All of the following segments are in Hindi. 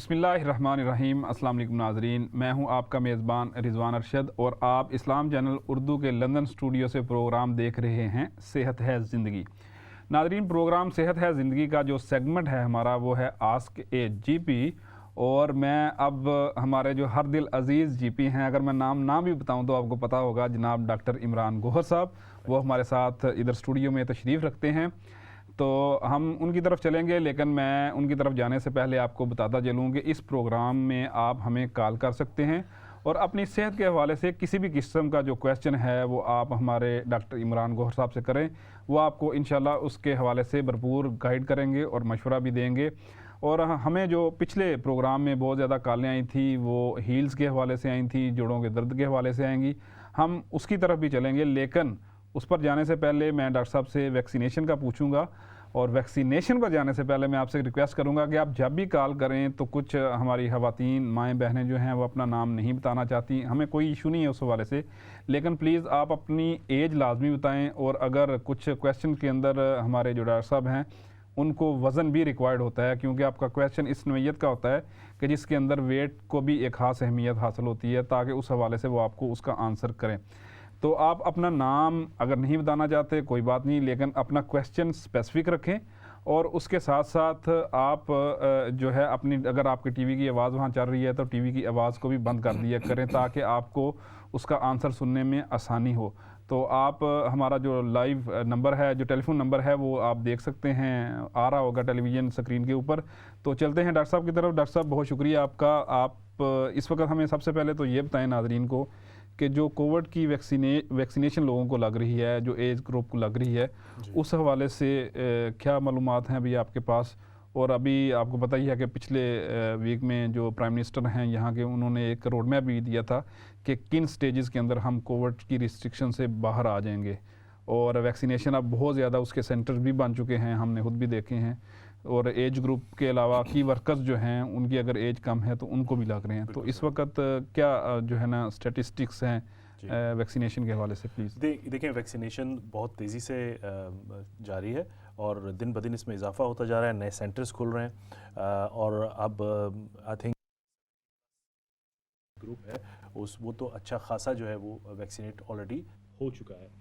बिस्मिल्लाहिर्रहमानिर्रहीम। अस्सलाम वालेकुम नाज़रीन, मैं हूं आपका मेज़बान रिजवान अरशद और आप इस्लाम चैनल उर्दू के लंदन स्टूडियो से प्रोग्राम देख रहे हैं सेहत है ज़िंदगी। नाज़रीन, प्रोग्राम सेहत है ज़िंदगी का जो सेगमेंट है हमारा वो है आस्क ए जीपी। और मैं अब हमारे जो हर दिल अजीज़ जीपी हैं, अगर मैं नाम भी बताऊं तो आपको पता होगा, जनाब डॉक्टर इमरान गोहर साहब, वो हमारे साथ इधर स्टूडियो में तशरीफ़ रखते हैं। तो हम उनकी तरफ चलेंगे, लेकिन मैं उनकी तरफ जाने से पहले आपको बताता चलूँ कि इस प्रोग्राम में आप हमें कॉल कर सकते हैं और अपनी सेहत के हवाले से किसी भी किस्म का जो क्वेश्चन है वो आप हमारे डॉक्टर इमरान गोहर साहब से करें। वो आपको इंशाल्लाह उसके हवाले से भरपूर गाइड करेंगे और मशवरा भी देंगे। और हमें जो पिछले प्रोग्राम में बहुत ज़्यादा कॉलें आई थी वो हील्स के हवाले से आई थी, जोड़ों के दर्द के हवाले से आएंगी, हम उसकी तरफ भी चलेंगे। लेकिन उस पर जाने से पहले मैं डॉक्टर साहब से वैक्सीनेशन का पूछूंगा। और वैक्सीनेशन पर जाने से पहले मैं आपसे रिक्वेस्ट करूंगा कि आप जब भी कॉल करें तो कुछ हमारी ख़वातीन माएँ बहनें जो हैं वो अपना नाम नहीं बताना चाहती, हमें कोई इशू नहीं है उस हवाले से, लेकिन प्लीज़ आप अपनी एज लाजमी बताएं। और अगर कुछ क्वेश्चन के अंदर हमारे जो डॉक्टर साहब हैं उनको वज़न भी रिक्वायर्ड होता है, क्योंकि आपका क्वेश्चन इस नोयत का होता है कि जिसके अंदर वेट को भी एक ख़ास अहमियत हासिल होती है, ताकि उस हवाले से वो आपको उसका आंसर करें। तो आप अपना नाम अगर नहीं बताना चाहते कोई बात नहीं, लेकिन अपना क्वेश्चन स्पेसिफिक रखें। और उसके साथ साथ आप जो है अपनी, अगर आपकी टीवी की आवाज़ वहाँ चल रही है तो टीवी की आवाज़ को भी बंद कर दिया करें, ताकि आपको उसका आंसर सुनने में आसानी हो। तो आप हमारा जो लाइव नंबर है, जो टेलीफोन नंबर है, वो आप देख सकते हैं, आ रहा होगा टेलीविज़न स्क्रीन के ऊपर। तो चलते हैं डॉक्टर साहब की तरफ। डॉक्टर साहब, बहुत शुक्रिया आपका। आप इस वक्त हमें सबसे पहले तो ये बताएं नाज़रीन को कि जो कोविड की वैक्सीनेशन लोगों को लग रही है, जो एज ग्रुप को लग रही है, उस हवाले से क्या मालूमात हैं अभी आपके पास। और अभी आपको पता ही है कि पिछले वीक में जो प्राइम मिनिस्टर हैं यहाँ के, उन्होंने एक रोड मैप भी दिया था कि किन स्टेजेस के अंदर हम कोविड की रिस्ट्रिक्शन से बाहर आ जाएंगे। और वैक्सीनेशन अब बहुत ज़्यादा उसके सेंटर भी बन चुके हैं, हमने खुद भी देखे हैं। और एज ग्रुप के अलावा की वर्कर्स जो हैं उनकी अगर एज कम है तो उनको भी लग रहे हैं। तो इस वक्त क्या जो है ना स्टैटिस्टिक्स हैं वैक्सीनेशन के हवाले से, प्लीज़। देखें, वैक्सीनेशन बहुत तेज़ी से जारी है और दिन ब दिन इसमें इजाफा होता जा रहा है, नए सेंटर्स खुल रहे हैं। और अब आई थिंक ग्रुप है वो तो अच्छा खासा जो है वो वैक्सीनेट ऑलरेडी हो चुका है।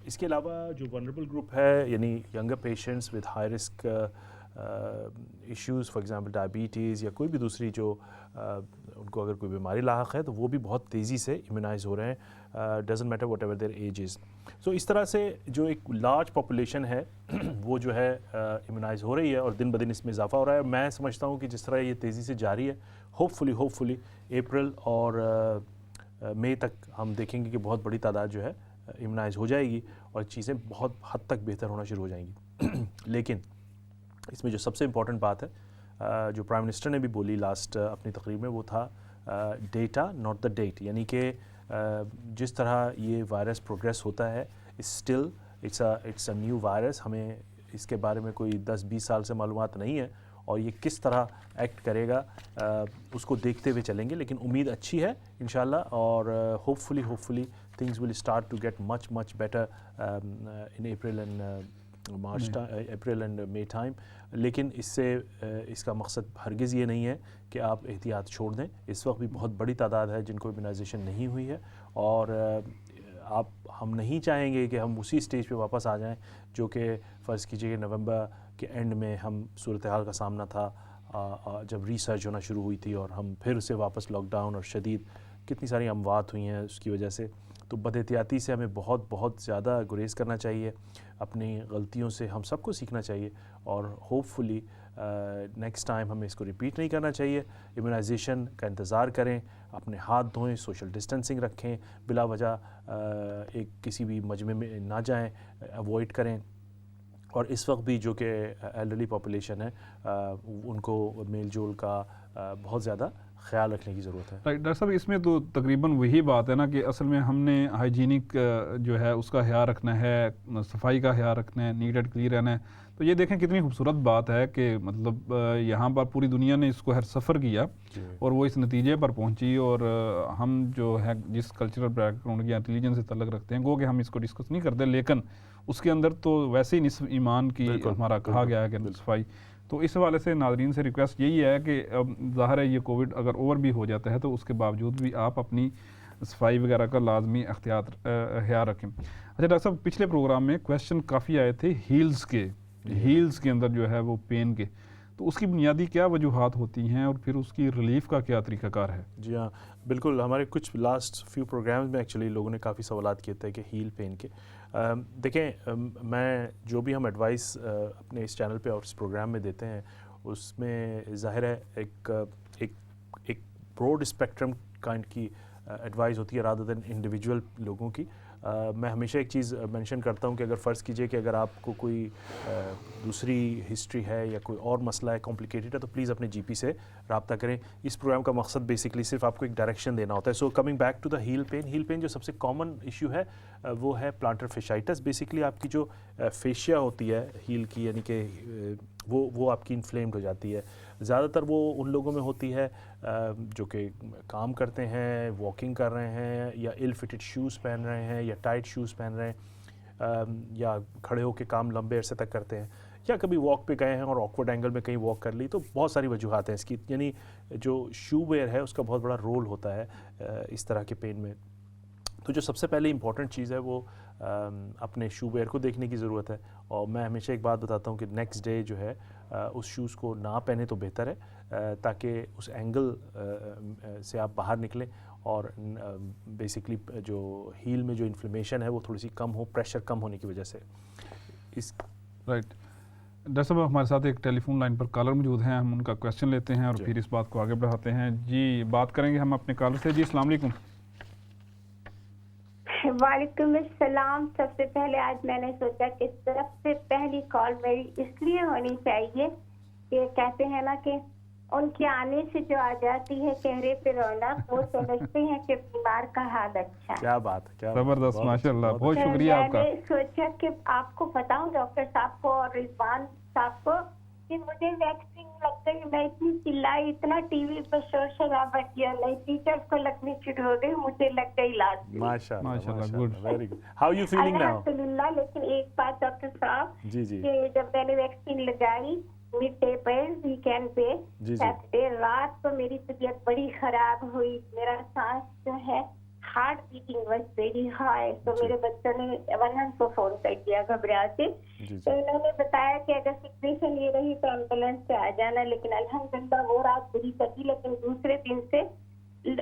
इसके अलावा जो वनरेबल ग्रुप है, यानी younger patients with high risk issues, for example diabetes या कोई भी दूसरी जो उनको अगर कोई बीमारी लाहक है, तो वो भी बहुत तेज़ी से इम्यूनाइज़ हो रहे हैं, doesn't matter whatever their age is. So इस तरह से जो एक लार्ज पॉपुलेशन है वो जो है इम्यूनाइज़ हो रही है और दिन ब दिन इसमें इजाफा हो रहा है। मैं समझता हूँ कि जिस तरह ये तेज़ी से जारी है, होपफुली अप्रैल और मई तक हम देखेंगे कि बहुत बड़ी तादाद जो है इम्यूनाइज़ हो जाएगी और चीज़ें बहुत हद तक बेहतर होना शुरू हो जाएंगी। लेकिन इसमें जो सबसे इम्पॉर्टेंट बात है, जो प्राइम मिनिस्टर ने भी बोली लास्ट अपनी तकरीर में, वो था डेटा नॉट द डेट। यानी कि जिस तरह ये वायरस प्रोग्रेस होता है, still it's a new virus, हमें इसके बारे में कोई 10-20 साल से मालूमात नहीं है और ये किस तरह एक्ट करेगा उसको देखते हुए चलेंगे। लेकिन उम्मीद अच्छी है इंशाल्लाह, और hopefully things will start to get much better in April and March April and May time। लेकिन इसका मकसद हरगिज़ ये नहीं है कि आप एहतियात छोड़ दें। इस वक्त भी बहुत बड़ी तादाद है जिनको इम्यूनाइजेशन नहीं हुई है, और हम नहीं चाहेंगे कि हम उसी स्टेज पे वापस आ जाएं जो कि फ़र्ज़ कीजिए नवंबर के एंड में हम सूरत हाल का सामना था, जब रिसर्च होना शुरू हुई थी और हम फिर से वापस लॉकडाउन और शदीद कितनी सारी अमवात हुई हैं उसकी वजह से। तो बदएहतियाती से हमें बहुत ज़्यादा गुरेज करना चाहिए, अपनी गलतियों से हम सबको सीखना चाहिए और होपफुली नेक्स्ट टाइम हमें इसको रिपीट नहीं करना चाहिए। इम्यूनाइजेशन का इंतज़ार करें, अपने हाथ धोएं, सोशल डिस्टेंसिंग रखें, बिला वजह एक किसी भी मजमे में ना जाएं, अवॉइड करें। और इस वक्त भी जो कि एल्डरली पॉपुलेशन है उनको मेल जोल का बहुत ज़्यादा ख्याल रखने की ज़रूरत है। राइट डॉक्टर साहब, इसमें तो तकरीबन वही बात है ना कि असल में हमने हाइजीनिक जो है उसका ख्याल रखना है, सफाई का ख्याल रखना है, नीट एंड क्लीन रहना है। तो ये देखें कितनी खूबसूरत बात है कि मतलब यहाँ पर पूरी दुनिया ने इसको हर सफ़र किया और वो इस नतीजे पर पहुँची। और हम जो है जिस कल्चरल बैकग्राउंड या रिलीजन से तल्लुक़ रखते हैं, गो कि हम इसको डिस्कस नहीं करते, लेकिन उसके अंदर तो वैसे ही निस्फ़ ईमान की हमारा कहा गया है कि सफाई। तो इस हवाले से नाज़रीन से रिक्वेस्ट यही है कि ज़ाहिर है ये कोविड अगर ओवर भी हो जाता है तो उसके बावजूद भी आप अपनी सफाई वगैरह का लाजमी ख्याल रखें। अच्छा डॉक्टर साहब, पिछले प्रोग्राम में क्वेश्चन काफ़ी आए थे हील्स के अंदर जो है वो पेन के, तो उसकी बुनियादी क्या वजूहात होती हैं और फिर उसकी रिलीफ का क्या तरीक़ाकार है? जी हाँ, बिल्कुल। हमारे कुछ लास्ट फ्यू प्रोग्राम्स में एक्चुअली लोगों ने काफ़ी सवालात किए थे कि हील पेन के। देखें, मैं जो भी हम एडवाइस अपने इस चैनल पे और इस प्रोग्राम में देते हैं उसमें ज़ाहिर है एक ब्रॉड स्पेक्ट्रम काइंड की एडवाइस होती है रादर देन इंडिविजुअल लोगों की। मैं हमेशा एक चीज़ मेंशन करता हूं कि अगर फ़र्ज़ कीजिए कि अगर आपको कोई दूसरी हिस्ट्री है या कोई और मसला है, कॉम्प्लिकेटेड है, तो प्लीज़ अपने जीपी से रब्ता करें। इस प्रोग्राम का मकसद बेसिकली सिर्फ आपको एक डायरेक्शन देना होता है। So coming back to the heel pain जो सबसे कॉमन इशू है वो है प्लांटर फेशाइटिस। बेसिकली आपकी जो फेशिया होती है हील की, यानी कि वो आपकी इन्फ्लेम्ड हो जाती है। ज़्यादातर वो उन लोगों में होती है जो कि काम करते हैं, वॉकिंग कर रहे हैं, या इल फिटेड शूज़ पहन रहे हैं, या टाइट शूज़ पहन रहे हैं, या खड़े होकर काम लंबे अरसे तक करते हैं, या कभी वॉक पे गए हैं और ऑकवर्ड एंगल में कहीं वॉक कर ली। तो बहुत सारी वजूहात हैं इसकी, यानी जो शू वेयर है उसका बहुत बड़ा रोल होता है इस तरह के पेन में। तो जो सबसे पहले इम्पॉर्टेंट चीज़ है वो अपने शू वेयर को देखने की ज़रूरत है। और मैं हमेशा एक बात बताता हूँ कि नेक्स्ट डे जो है उस शूज़ को ना पहने तो बेहतर है, ताकि उस एंगल से आप बाहर निकलें और बेसिकली जो हील में जो इन्फ्लेमेशन है वो थोड़ी सी कम हो, प्रेशर कम होने की वजह से। इस राइट। डॉक्टर साहब, हमारे साथ एक टेलीफोन लाइन पर कॉलर मौजूद हैं, हम उनका क्वेश्चन लेते हैं और फिर इस बात को आगे बढ़ाते हैं। जी, बात करेंगे हम अपने कॉलर से। जी, अस्सलाम वालेकुम। वालेकुम अस्सलाम। सबसे पहले आज मैंने सोचा कि सबसे पहली कॉल मेरी इसलिए होनी चाहिए कि कहते हैं ना कि उनके आने से जो आ जाती है चेहरे पे रौनक, वो समझते हैं कि बीमार का हाल अच्छा है। क्या बात, क्या जबरदस्त, माशाल्लाह, बहुत शुक्रिया आपका। मैंने सोचा कि आपको बताऊं डॉक्टर साहब को और रिजवान साहब को कि मुझे वैक्सीन लग गई। मैं इतनी चिल्लाई, इतना टीवी पर शोर शराबा किया, नहीं टीचर्स को लगनी शुरू हो गई, मुझे लग गई लास्ट। माशाल्लाह, good, very good. How you feeling now? अल्हम्दुलिल्लाह। लेकिन एक बात डॉक्टर साहब, जी कि जब मैंने वैक्सीन लगाई मिड डे पे, वीकेंड पे, सैटरडे रात को मेरी तबीयत बड़ी खराब हुई। मेरा सांस जो है heart beating was very high. तो मेरे बच्चों ने 1 को फोन कर दिया घबरा के। तो उन्होंने बताया कि अगर सिचुएशन ये रही तो एम्बुलेंस से आ जाना। लेकिन अल्हम्दुलिल्लाह वो रात बुरी कटी, लेकिन दूसरे दिन से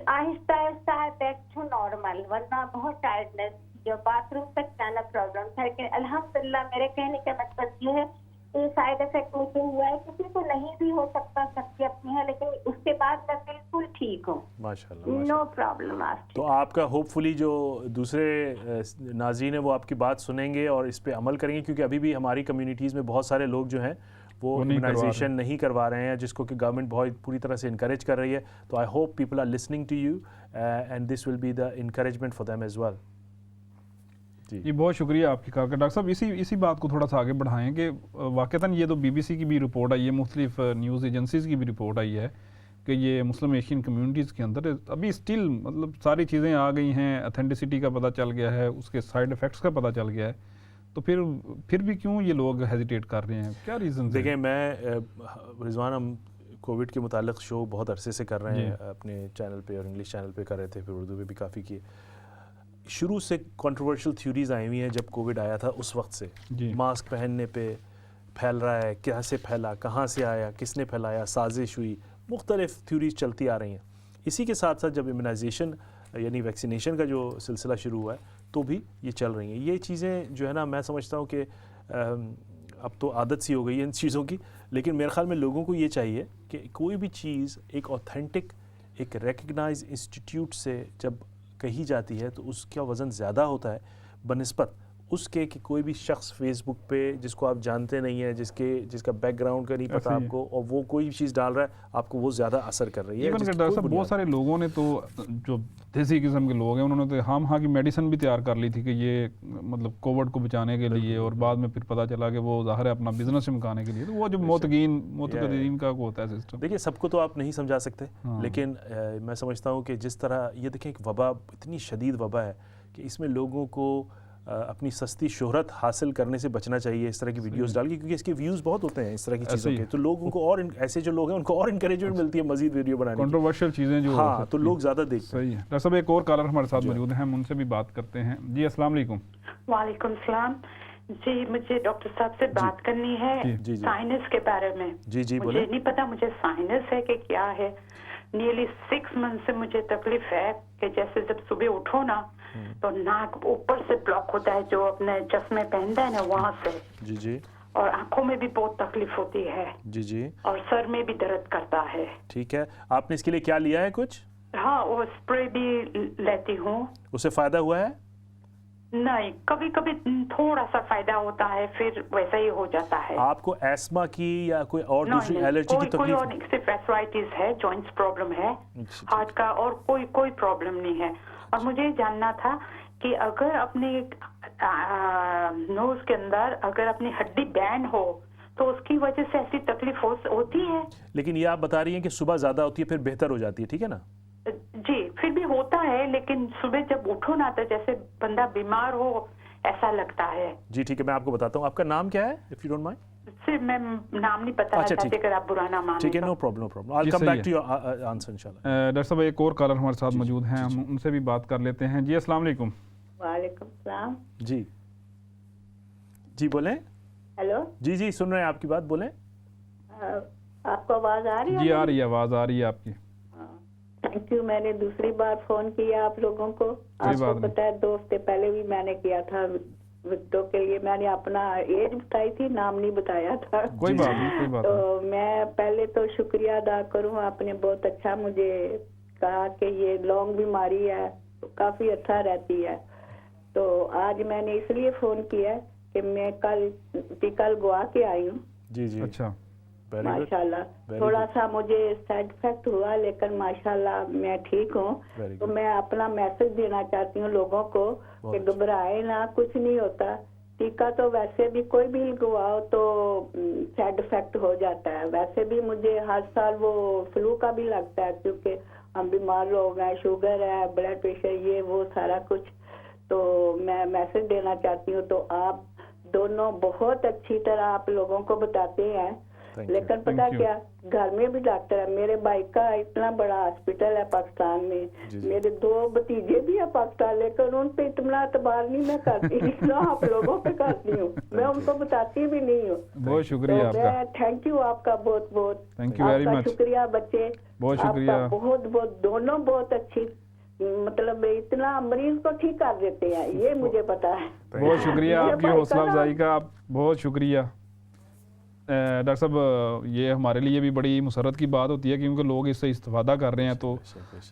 Aahista Aahista back to normal, वरना बहुत टायर्डनेस, जो बाथरूम तक जाना प्रॉब्लम था। लेकिन अल्हम्दुलिल्लाह मेरे कहने का मतलब ये है कि साइड इफेक्ट मुझे हुआ है, किसी को नहीं भी हो सकता, सबकी अपनी है, लेकिन उसके बाद मैं बिल्कुल ठीक हूँ, माशाल्लाह, नो प्रॉब्लम। तो आपका होपफुली जो दूसरे नाज़रीन है वो आपकी बात सुनेंगे और इस पे अमल करेंगे, क्योंकि अभी भी हमारी कम्युनिटीज़ में बहुत सारे लोग जो हैं वो इम्यूनाइजेशन नहीं करवा रहे हैं, जिसको कि गवर्नमेंट बहुत पूरी तरह से इनकरेज कर रही है। तो I hope people are listening to you and this will be the encouragement for them as well. जी, बहुत शुक्रिया आपकी कार का। डॉक्टर साहब, इसी बात को थोड़ा सा आगे बढ़ाएं कि वाक़तन ये तो BBC की भी रिपोर्ट आई है, मुख्तलिफ न्यूज़ एजेंसीज़ की भी रिपोर्ट आई है कि ये मुस्लिम एशियन कम्युनिटीज़ के अंदर अभी स्टिल मतलब सारी चीज़ें आ गई हैं, ऑथेंटिसिटी का पता चल गया है, उसके साइड इफ़ेक्ट्स का पता चल गया है, तो फिर भी क्यों ये लोग हेजिटेट कर रहे हैं? क्या रीज़न? देखिए, मैं रिजवान, हम कोविड के मुतालिक शो बहुत अरसे से कर रहे हैं अपने चैनल पे, और इंग्लिश चैनल पे कर रहे थे, फिर उर्दू पे भी काफ़ी किए। शुरू से कंट्रोवर्शियल थ्योरीज आई हुई हैं जब कोविड आया था उस वक्त से। मास्क पहनने पे फैल रहा है, कैसे फैला, कहाँ से आया, किसने फैलाया, साजिश हुई, मुख्तलिफ थ्योरीज चलती आ रही हैं। इसी के साथ साथ जब इम्यूनाइजेशन यानी वैक्सीनेशन का जो सिलसिला शुरू हुआ है तो भी ये चल रही हैं। ये चीज़ें जो है ना, मैं समझता हूँ कि अब तो आदत सी हो गई है इन चीज़ों की, लेकिन मेरे ख़्याल में लोगों को ये चाहिए कि कोई भी चीज़ एक ऑथेंटिक, एक रिकग्नाइज इंस्टीट्यूट से जब कही जाती है तो उसका वज़न ज़्यादा होता है बनिस्बत उसके कि कोई भी शख्स फेसबुक पे जिसको आप जानते नहीं है, जिसका बैकग्राउंड का नहीं पता आपको, और वो कोई चीज़ डाल रहा है, आपको वो ज़्यादा असर कर रही है। डॉक्टर साहब, बहुत सारे लोगों ने तो, जो देसी किस्म के लोग हैं, उन्होंने तो हाँ की मेडिसिन भी तैयार कर ली थी कि ये मतलब कोविड को बचाने के लिए, और बाद में फिर पता चला कि वो ज़ाहिर है अपना बिजनेस चमकाने के लिए। तो वो जो मोतकीन का होता है सिस्टम, देखिए सबको तो आप नहीं समझा सकते, लेकिन मैं समझता हूँ कि जिस तरह ये देखें, एक वबा, इतनी शदीद वबा है कि इसमें लोगों को अपनी सस्ती शोहरत हासिल करने से बचना चाहिए इस तरह की वीडियोस डाल के, क्योंकि इसके व्यूज़ बहुत होते हैं इस तरह की चीज़ों के, तो लोग उनको और ऐसे जो लोग हैं उनको और इंकरेजमेंट मिलती है मजीद वीडियो बनाने की। कंट्रोवर्शियल चीज़ें जो हाँ, तो लोग ज़्यादा देखते हैं। सही है। डॉक्टर साहब एक और कॉलर हमारे साथ मौजूद हैं, हम उनसे भी बात करते हैं। जी अस्सलाम वालेकुम। वालेकुम सलाम जी, मुझे डॉक्टर साहब से बात करनी है जी। साइनस के बारे में। जी मुझे बोले। नहीं पता मुझे साइनस है कि क्या है। नियरली 6 मंथ से मुझे तकलीफ है कि जैसे जब सुबह उठो ना तो नाक ऊपर से ब्लॉक होता है, जो अपने चश्मे पहनता है ना वहाँ से। जी और आंखों में भी बहुत तकलीफ होती है। जी और सर में भी दर्द करता है। ठीक है, आपने इसके लिए क्या लिया है कुछ? हाँ, वो स्प्रे भी लेती हूँ। उससे फ़ायदा हुआ है? नहीं, कभी कभी थोड़ा सा फायदा होता है, फिर वैसा ही हो जाता है। आपको एस्मा की या कोई और दूसरी नहीं, एलर्जी की कोई तकलीफ? और नहीं, सिर्फ एथराइटिस है, जॉइंट्स प्रॉब्लम है, हार्ट का, और कोई प्रॉब्लम नहीं है। और मुझे ये जानना था कि अगर अपने नोज के अंदर अगर अपनी हड्डी बैन हो तो उसकी वजह से ऐसी तकलीफ होती है? लेकिन ये आप बता रही हैं कि सुबह ज़्यादा होती है फिर बेहतर हो जाती है, ठीक है ना? जी, फिर भी होता है, लेकिन सुबह जब उठो ना तो जैसे बंदा बीमार हो ऐसा लगता है। जी ठीक है, मैं आपको बताता हूँ। आपका नाम क्या है, इफ यू डोंट माइंड? सिर्फ मैं नाम नहीं बताना अच्छा, चाहती, ठीक। अगर आप बुरा ना माने ठीक है, तो। No problem. आई जी, विल कम सही बैक टू योर आंसर इंशाल्लाह। डॉक्टर साहब एक और कॉलर हमारे साथ मौजूद हैं, हम उनसे भी बात कर लेते हैं। जी अस्सलाम वालेकुम। वालेकुम सलाम। जी बोलें। हेलो, जी सुन रहे हैं आपकी बात, बोलें। आपको आवाज आ रही है? जी आ रही है, आवाज़ आ रही है आपकी। Thank you. मैंने दूसरी बार फोन किया आप लोगों को। आपको बात नहीं। पता है 2 हफ्ते पहले भी मैंने किया था विक्टो के लिए। मैंने अपना एज बताई थी, नाम नहीं बताया था। कोई बात नहीं, कोई बात नहीं। तो मैं पहले तो शुक्रिया अदा करूं, आपने बहुत अच्छा मुझे कहा कि ये लॉन्ग बीमारी है, काफी अच्छा रहती है। तो आज मैंने इसलिए फोन किया कि मैं कल गोवा के आई हूँ। जी अच्छा, माशाल्लाह थोड़ा सा मुझे साइड इफेक्ट हुआ, लेकिन माशाल्लाह मैं ठीक हूँ। तो मैं अपना मैसेज देना चाहती हूँ लोगों को कि घबराए ना, कुछ नहीं होता। टीका तो वैसे भी कोई भी लगवाओ तो साइड इफेक्ट हो जाता है। वैसे भी मुझे हर साल वो फ्लू का भी लगता है, क्योंकि हम बीमार लोग हैं, शुगर है, ब्लड प्रेशर, ये वो सारा कुछ। तो मैं मैसेज देना चाहती हूँ। तो आप दोनों बहुत अच्छी तरह आप लोगों को बताते हैं, लेकिन पता क्या, घर में भी डॉक्टर है। मेरे भाई का इतना बड़ा हॉस्पिटल है पाकिस्तान में। मेरे 2 भतीजे भी है पाकिस्तान, लेकिन उन पे इतना एतबार नहीं मैं करती जितना आप लोगों पे करती हूँ। मैं उनको बताती भी नहीं हूँ। बहुत शुक्रिया आपका। मैं थैंक यू आपका बहुत बहुत। Thank you very much. शुक्रिया बच्चे, बहुत शुक्रिया। आपका बहुत बहुत, दोनों बहुत अच्छी, मतलब इतना मरीज को ठीक कर देते हैं, ये मुझे पता है। बहुत शुक्रिया मेरे आपकी भाई हौसला का अफजाई का, आप बहुत शुक्रिया। डॉक्टर साहब ये हमारे लिए भी बड़ी मुसरत की बात होती है, क्योंकि लोग इससे इस्तेफादा कर रहे हैं, तो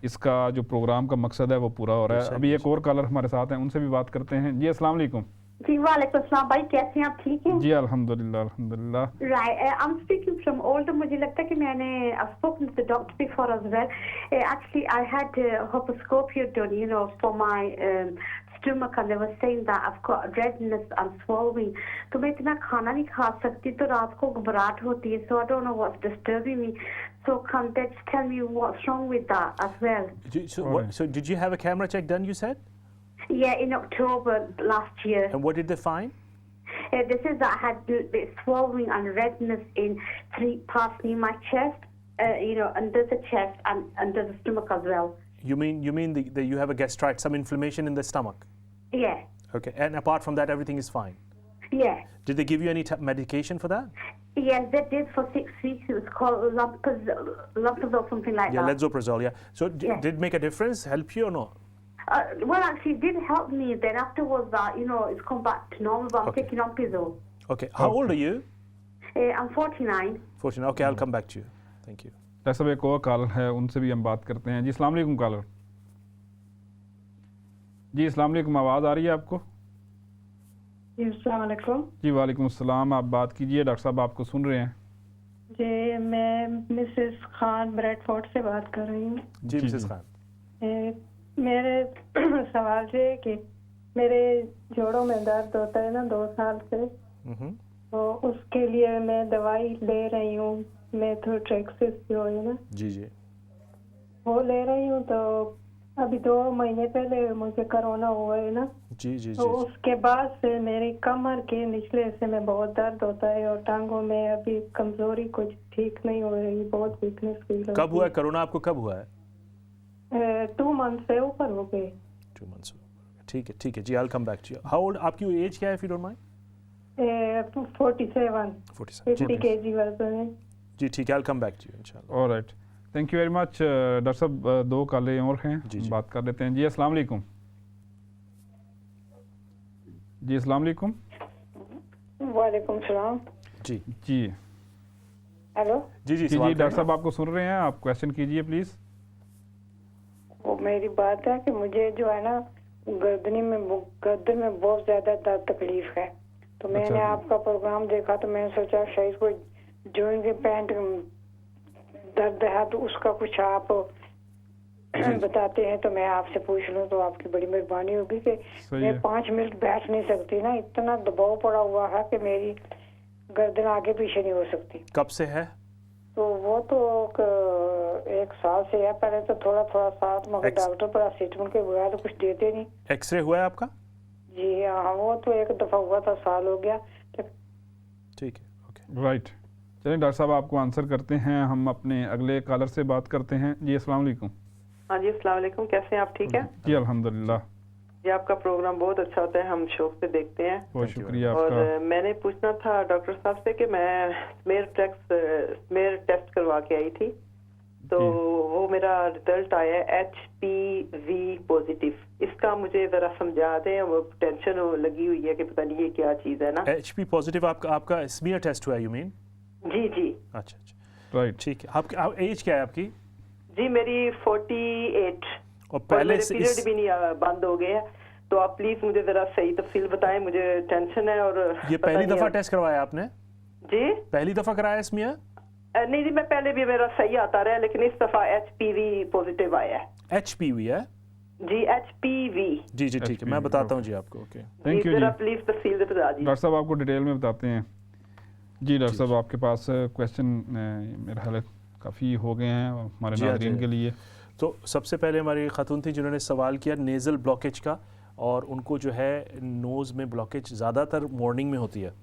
इसका जो प्रोग्राम का मकसद है वो पूरा हो रहा है। अभी एक और कॉलर हमारे साथ हैं, उनसे भी बात करते हैं। जी अस्सलाम वालेकुम। जी वालेकुम सलाम भाई, कैसे हैं आप? ठीक हैं? जी अल्हम्दुलिल्लाह अल्हम्दुलिल्लाह। Right, I'm speaking from Oldham. मुझे लगता है कि मैंने I've spoken to the doctor before as well. Actually, I had horoscopy done, you know, for my stomach, and they were saying that I've got redness and swallowing. तो मैं इतना खाना नहीं खा सकती, तो रात को घबराहट होती है. So I don't know what's disturbing me. So can they just tell me what's wrong with that as well? So did you have a camera check done, you said? Yeah, in October last year. And what did they find? This is that I had the swallowing and redness in 3 parts near my chest, you know, under the chest and under the stomach as well. You mean you have a gastritis, some inflammation in the stomach? Yeah, Okay, and apart from that, everything is fine. yeah. Did they give you any medication for that? Yes, they did for 6 weeks. It was called Lampazole, something like Yeah, that. Ledzoprazole. Yeah. So Yeah. did it make a difference? Help you or not? Well, actually, it did help me. Then afterwards, you know, it's come back to normal, but I'm Okay. taking Lampazole. Okay. How old are you? I'm 49. 14. Okay, I'll come back to you. Thank you. Doctor साहब एक और कॉलर है, उनसे भी हम बात करते हैं। जी अस्सलाम वालेकुम कॉलर। जी अस्सलाम वालेकुम, आवाज़ आ रही है आपको? अस्सलाम वालेकुम। जी वालेकुम अस्सलाम, आप बात कीजिए, डॉक्टर साहब आपको सुन रहे हैं। जी, मैं मिसेस खान ब्रेडफोर्ड से बात कर रही हूँ। जी, मिसेस खान। मेरे सवाल ये है कि मेरे जोड़ों में दर्द होता है ना 2 साल से, तो उसके लिए मैं दवाई ले रही हूँ, मेथोट्रेक्सिस जो है ना, जी वो ले रही हूँ। तो अभी 2 महीने पहले मुझे कोरोना हुआ है ना, जी जी तो जी उसके बाद से मेरी कमर के निचले हिस्से में बहुत दर्द होता है और टांगों में अभी कमजोरी कुछ ठीक नहीं हो रही, बहुत वीकनेस फील होती कब हुआ है कोरोना आपको, कब हुआ है? 2 मंथ से ऊपर हो गए। 2 मंथ्स। ठीक है जी, I come back to you. How old, आपकी एज क्या है if you don't mind? 47 47 50 kg वजन है। जी ठीक है, I come back to you इंशाल्लाह। Alright, thank you very much doctor साहब। 2 कॉलें और हैं, जी। बात कर लेते हैं। जी अस्सलाम वालेकुम। जी अस्सलाम वालेकुम। वालेकुम सलाम। जी जी हेलो, जी जी जी सवाल डॉक्टर करें। साहब आपको सुन रहे हैं, आप क्वेश्चन कीजिए प्लीज़। वो मेरी बात है कि मुझे जो है ना गर्दन में बहुत ज्यादा दर्द तकलीफ है, तो मैंने जी। आपका प्रोग्राम देखा तो मैंने सोचा शायद कोई जॉइंट के पैंट दर्द है तो उसका कुछ आप बताते हैं तो मैं आपसे पूछ लूं तो आपकी बड़ी मेहरबानी होगी कि सही मैं है। 5 मिनट बैठ नहीं सकती ना, इतना दबाव पड़ा हुआ है कि मेरी गर्दन आगे पीछे नहीं हो सकती। कब से है? तो वो तो 1 साल से है, पहले तो थोड़ा थोड़ा साथ, मगर डॉक्टर पैरासीटामोल के बगैर तो कुछ देते नहीं। एक्सरे हुआ है आपका? जी हाँ, वो तो 1 दफा हुआ था, साल हो गया। ठीक है, ओके राइट, चलिए डॉक्टर साहब आपको आंसर करते हैं। हम अपने अगले कॉलर से बात करते हैं। जी अस्सलाम वालेकुम। हाँ जी, अस्सलाम वालेकुम, कैसे हैं आप? ठीक है जी अल्हम्दुलिल्लाह, जी। आपका प्रोग्राम बहुत अच्छा होता है, हम शौक से देखते हैं। बहुत शुक्रिया और आपका। मैंने पूछना था डॉक्टर साहब से कि मैं स्मेयर टेस्ट करवा के आई थी, तो वो मेरा रिजल्ट आया है HPV पॉजिटिव। इसका मुझे जरा समझा दें, वो टेंशन लगी हुई है कि पता नहीं ये क्या चीज़ है ना। HP पॉजिटिव आपका स्मीयर टेस्ट हुआ है, यू मीन? जी जी अच्छा, राइट, ठीक है। आपकी एज क्या है आपकी? जी, मेरी 48 और और पहले मेरे से पीरियड भी नहीं बंद हो गए हैं, तो आप प्लीज मुझे जरा सही तफसील बताएं, मुझे टेंशन है। और ये पता पहली नहीं दफा अब- टेस्ट करवाया आपने? जी पहली दफा कराया स्मीयर? नहीं जी, मैं पहले भी मेरा सही आता रहा, लेकिन इस दफा HPV पॉजिटिव आया है। HPV है? जी HPV। जी जी ठीक है, मैं HPV, बताता हूँ जी आपको। ओके थैंक यू जी। जरा प्लीज तफसील बता दीजिए। डॉक्टर साहब आपको डिटेल में बताते हैं। जी डॉक्टर साहब आपके पास क्वेश्चन मेरा ख्याल है काफ़ी हो गए हैं हमारे जी हाँ, नाज़रीन जी। के लिए। तो सबसे पहले हमारी खातून थी जिन्होंने सवाल किया नेज़ल ब्लॉकेज का, और उनको जो है नोज़ में ब्लॉकेज ज़्यादातर मॉर्निंग में होती है।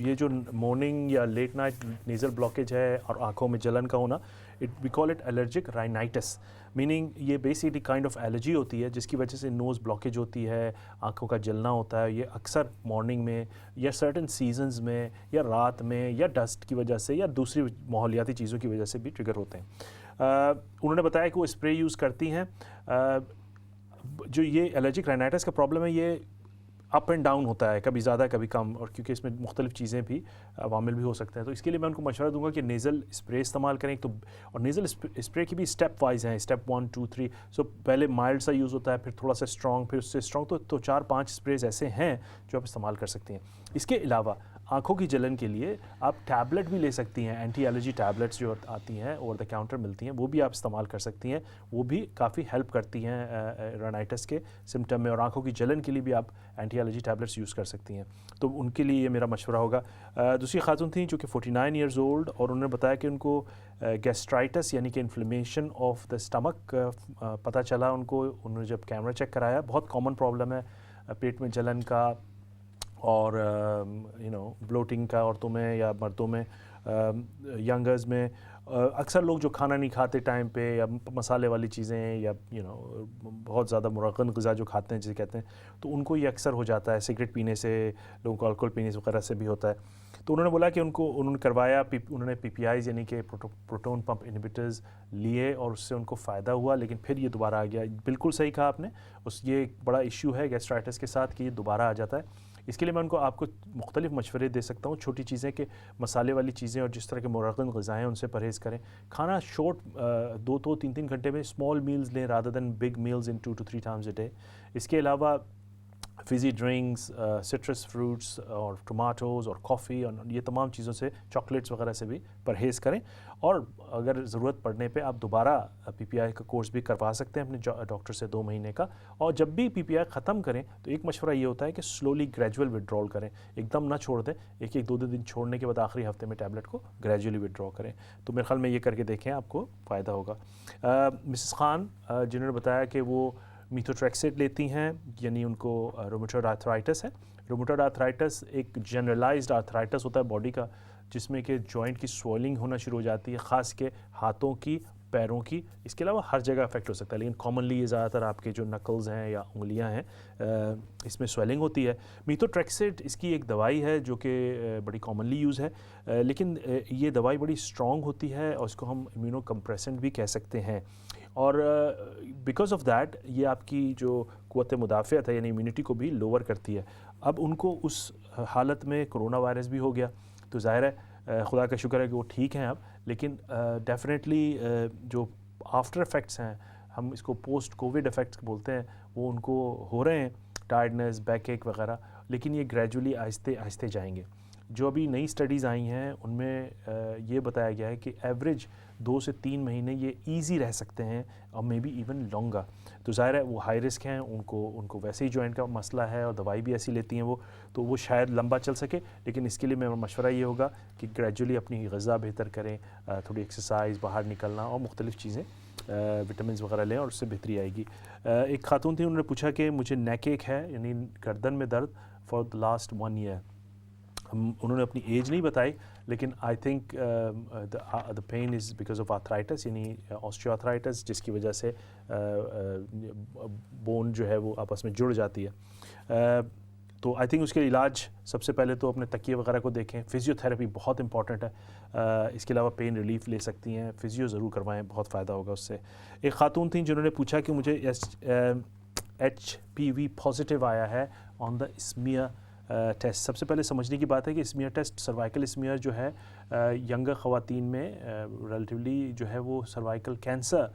ये जो मॉर्निंग या लेट नाइट नेज़ल ब्लॉकेज है और आँखों में जलन का होना, we call it allergic rhinitis, meaning ये बेसिकली काइंड ऑफ एलर्जी होती है जिसकी वजह से नोज़ ब्लॉकेज होती है, आँखों का जलना होता है। ये अक्सर मॉर्निंग में या सर्टन सीजन्स में या रात में या डस्ट की वजह से या दूसरी माहौलियाती चीज़ों की वजह से भी ट्रिगर होते हैं। उन्होंने बताया कि वो स्प्रे यूज़ करती हैं। जो ये एलर्जिक राइनाइटिस का प्रॉब्लम है, ये अप एंड डाउन होता है, कभी ज़्यादा कभी कम, और क्योंकि इसमें मुख्तलिफ चीज़ें भी अवामिल भी हो सकते हैं, तो इसके लिए मैं उनको मशवरा दूंगा कि नेज़ल स्प्रे इस्तेमाल करें। तो और नेज़ल स्प्रे की भी स्टेप वाइज हैं, स्टेप 1 2 3। सो पहले माइल्ड सा यूज़ होता है, फिर थोड़ा सा स्ट्रॉन्ग, फिर उससे स्ट्रॉन्ग, तो 4-5 स्प्रेज ऐसे हैं जो आप इस्तेमाल कर सकती हैं। इसके अलावा आँखों की जलन के लिए आप टैबलेट भी ले सकती हैं, एंटी एलर्जी टैबलेट्स जो आती हैं ओवर द काउंटर मिलती हैं, वो भी आप इस्तेमाल कर सकती हैं। वो भी काफ़ी हेल्प करती हैं राइनाइटिस के सिम्टम में, और आँखों की जलन के लिए भी आप एंटी एलर्जी टैबलेट्स यूज़ कर सकती हैं। तो उनके लिए ये मेरा मशवरा होगा। दूसरी खातून थी जो कि 49 ईयर्स ओल्ड, और उन्होंने बताया कि उनको गैस्ट्राइटिस यानी कि इन्फ्लेमेशन ऑफ द स्टमक पता चला उनको। उन्होंने जब कैमरा चेक कराया, बहुत कॉमन प्रॉब्लम है पेट में जलन का और ब्लोटिंग का औरतों में या मर्दों में। यंगर्स में अक्सर लोग जो खाना नहीं खाते टाइम पे, या मसाले वाली चीज़ें, या बहुत ज़्यादा मुरगन ग़िज़ा जो खाते हैं जिसे कहते हैं, तो उनको ये अक्सर हो जाता है। सिगरेट पीने से, लोगों को अल्कोहल पीने वगैरह से भी होता है। तो उन्होंने बोला कि उन्होंने करवाया, उन्होंने PPIs यानी कि प्रोटोन पंप इनहिबिटर्स लिए, और उससे उनको फ़ायदा हुआ, लेकिन फिर ये दोबारा आ गया। बिल्कुल सही कहा आपने, ये एक बड़ा इशू है गैस्ट्राइटिस के साथ कि ये दोबारा आ जाता है। इसके लिए मैं आपको मुख्तलिफ मशवरे दे सकता हूँ। छोटी चीज़ें कि मसाले वाली चीज़ें और जिस तरह के मुरगन ग़िज़ाएँ उनसे परहेज़ करें। खाना शॉर्ट 2-3 घंटे में स्मॉल मील्स लें rather than big meals in 2 to 3 times a day. इसके अलावा फिज़ी ड्रिंक्स, सिट्रस फ्रूट्स और टमाटोज़ और कॉफ़ी और ये तमाम चीज़ों से, चॉकलेट्स वगैरह से भी परहेज़ करें। और अगर ज़रूरत पड़ने पे आप दोबारा PPI का कोर्स भी करवा सकते हैं अपने डॉक्टर से 2 महीने का। और जब भी PPI ख़त्म करें तो एक मशवरा ये होता है कि स्लोली ग्रेजुअल विड्रॉल करें, एकदम ना छोड़ दें। 1-2 दिन छोड़ने के बाद आखिरी हफ्ते में टैबलेट को ग्रेजुअली विड्रॉ करें। तो मेरे ख्याल में ये करके देखें, आपको फ़ायदा होगा। मिसेस खान जिन्होंने बताया कि वो मीथोट्रेक्सेट लेती हैं, यानी उनको रोमेटॉइड आर्थराइटिस है। रोमेटॉइड आर्थराइटिस एक जनरलाइज्ड आर्थराइटिस होता है बॉडी का, जिसमें कि जॉइंट की स्वेलिंग होना शुरू हो जाती है, ख़ास के हाथों की, पैरों की। इसके अलावा हर जगह अफेक्ट हो सकता है, लेकिन कॉमनली ये ज़्यादातर आपके जो नकल्स हैं या उंगलियां हैं, इसमें स्वेलिंग होती है। मीथोट्रेक्सेट इसकी एक दवाई है जो कि बड़ी कॉमनली यूज़ है, लेकिन ये दवाई बड़ी स्ट्रॉन्ग होती है और इसको हम इम्यूनो कंप्रेसेंट भी कह सकते हैं। और बिकॉज ऑफ दैट ये आपकी जो क़ुव्वत मुदाफ़ियत है, यानी इम्यूनिटी को भी लोअर करती है। अब उनको उस हालत में कोरोना वायरस भी हो गया, तो ज़ाहिर है खुदा का शुक्र है कि वो ठीक हैं अब, लेकिन डेफिनेटली जो आफ्टर इफ़ेक्ट्स हैं, हम इसको पोस्ट कोविड इफ़ेक्ट्स बोलते हैं, वो उनको हो रहे हैं, टायर्डनेस, बैक एक वगैरह, लेकिन ये ग्रेजुअली आहिस्ते आहिस्ते जाएंगे। जो अभी नई स्टडीज़ आई हैं उनमें ये बताया गया है कि एवरेज 2 से 3 महीने ये इजी रह सकते हैं, और मे बी इवन लॉन्गर। तो ज़ाहिर है वो हाई रिस्क हैं, उनको वैसे ही जॉइंट का मसला है और दवाई भी ऐसी लेती हैं वो, तो वो शायद लंबा चल सके। लेकिन इसके लिए मेरा मशवरा ये होगा कि ग्रेजुअली अपनी ग़िज़ा बेहतर करें, थोड़ी एक्सरसाइज, बाहर निकलना और मुख्तलिफ़ चीज़ें, विटामिन वगैरह लें और उससे बेहतरी आएगी। एक खातून थी, उन्होंने पूछा कि मुझे नेक एक है, यानी गर्दन में दर्द फॉर द लास्ट 1 ईयर। उन्होंने अपनी एज नहीं बताई, लेकिन I think the pain is because of arthritis, यानी ऑस्टियोआर्थराइटिस, जिसकी वजह से बोन जो है वो आपस में जुड़ जाती है। तो आई थिंक उसके इलाज सबसे पहले तो अपने तकिए वगैरह को देखें। फिजियोथेरेपी बहुत इंपॉर्टेंट है। इसके अलावा पेन रिलीफ ले सकती हैं, फिजियो ज़रूर करवाएं, बहुत फ़ायदा होगा उससे। एक खातून थी जिन्होंने पूछा कि मुझे HPV पॉजिटिव आया है ऑन द स्मीयर टेस्ट। सबसे पहले समझने की बात है कि स्मीयर टेस्ट, सर्वाइकल स्मीयर जो है यंगर ख़वातीन में रिलेटिवली जो है वो सर्वाइकल कैंसर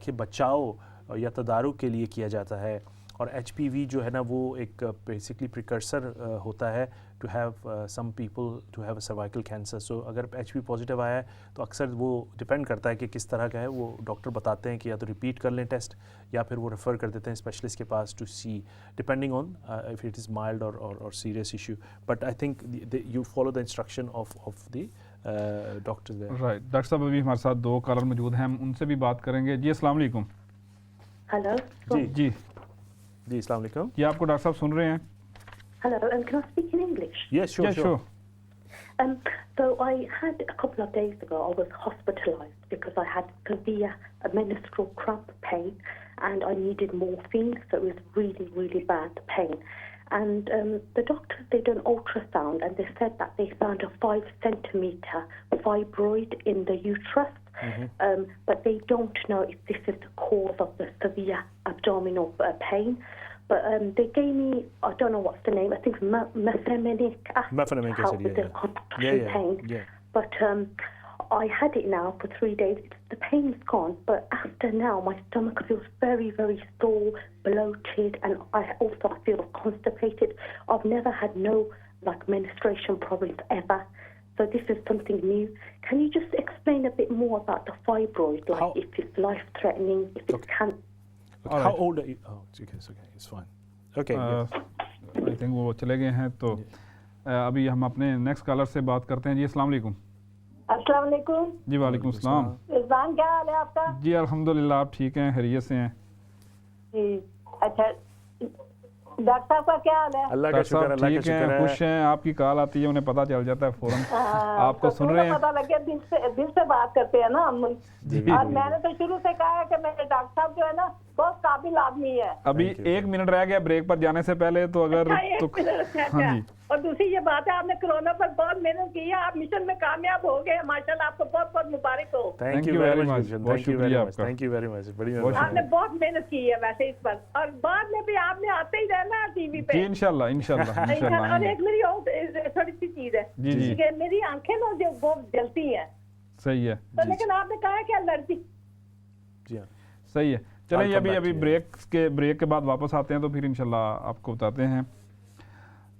के बचाव या तदारुक के लिए किया जाता है। और HPV जो है ना वो एक बेसिकली प्रिकर्सर होता है to have some people to have cervical cancer. So अगर HPV पॉजिटिव आया है तो अक्सर वो डिपेंड करता है कि किस तरह का है, वो डॉक्टर बताते हैं कि या तो रिपीट कर लें टेस्ट, या फिर वो रेफ़र कर देते हैं स्पेशलिस्ट के पास to see, depending on if it is mild और serious issue. But I think you follow the instruction of the doctor there. Right. Doctor साहब अभी हमारे साथ 2 कॉलर मौजूद हैं, हम उनसे भी बात करेंगे। जी अस्सलाम वालेकुम। Hello. जी जी अस्सलाम वालेकुम। ये आपको डॉक्टर साहब सुन रहे हैं? Hello, can I speak in English? Yes, sure, sure. So I had a couple of days ago, I was hospitalized because I had severe menstrual cramp pain and I needed morphine, so it was really, really bad pain. And the doctors did an ultrasound and they said that they found a 5 centimeter fibroid in the uterus. But they don't know if this is the cause of the severe abdominal pain. But they gave me, I don't know what's the name, I think mefenamic acid. Mefenamic acid, with the contraction pain. Yeah. But I had it now for 3 days. The pain's gone, but after now my stomach feels very, very sore, bloated, and I also feel constipated. I've never had no menstruation problems ever. So this is something new. Can you just explain a bit more about the fibroid, if it's life-threatening, if it can... How old are you? Oh, it's okay, it's fine. Okay. I think वो चले गए हैं, तो अभी हम अपने नेक्स्ट कॉलर से बात करते हैं। जी अस्सलाम वालेकुम। अस्सलाम वालेकुम। जी वालेकुम सलाम। रिजवान, क्या हाल है आपका? जी अल्हम्दुलिल्लाह, आप ठीक हैं, खैरियत से हैं? जी अच्छा। डॉक्टर साहब का क्या हाल है? अल्लाह का शुक्र, अल्लाह का ठीक शुक्र है, है। खुश हैं। आपकी कॉल आती है, उन्हें पता चल जाता है फौरन आपको सुन रहे हैं। पता लग गया, दिल से बात करते हैं ना हम। और मैंने तो शुरू से कहा है कि मेरे डॉक्टर साहब जो है ना बहुत काबिल आदमी है। अभी 1 मिनट रह गया ब्रेक पर जाने से पहले, तो अगर तो हाँ जी। और दूसरी ये बात है, आपने कोरोना पर बहुत मेहनत की है, आप मिशन में कामयाब हो गए, माशाल्लाह, आपको बहुत बहुत मुबारक हो। थैंक यू वेरी मच, बहुत शुक्रिया आपका। थैंक यू वेरी मच, बड़ी आपने बहुत मेहनत की है वैसे इस पर, और बाद में भी आपने आते ही रहना है टीवी पे। जी इंशाल्लाह इंशाल्लाह और इंशाल्लाह। एक मेरी और थोड़ी सी चीज है जी, जी। कि मेरी आंखें ना जो बहुत जलती हैं, सही है, तो लेकिन आपने कहा कि एलर्जी। जी हाँ, सही है। चलिए I'll come अभी back to you. ब्रेक के बाद वापस आते हैं, तो फिर इंशाल्लाह आपको बताते हैं।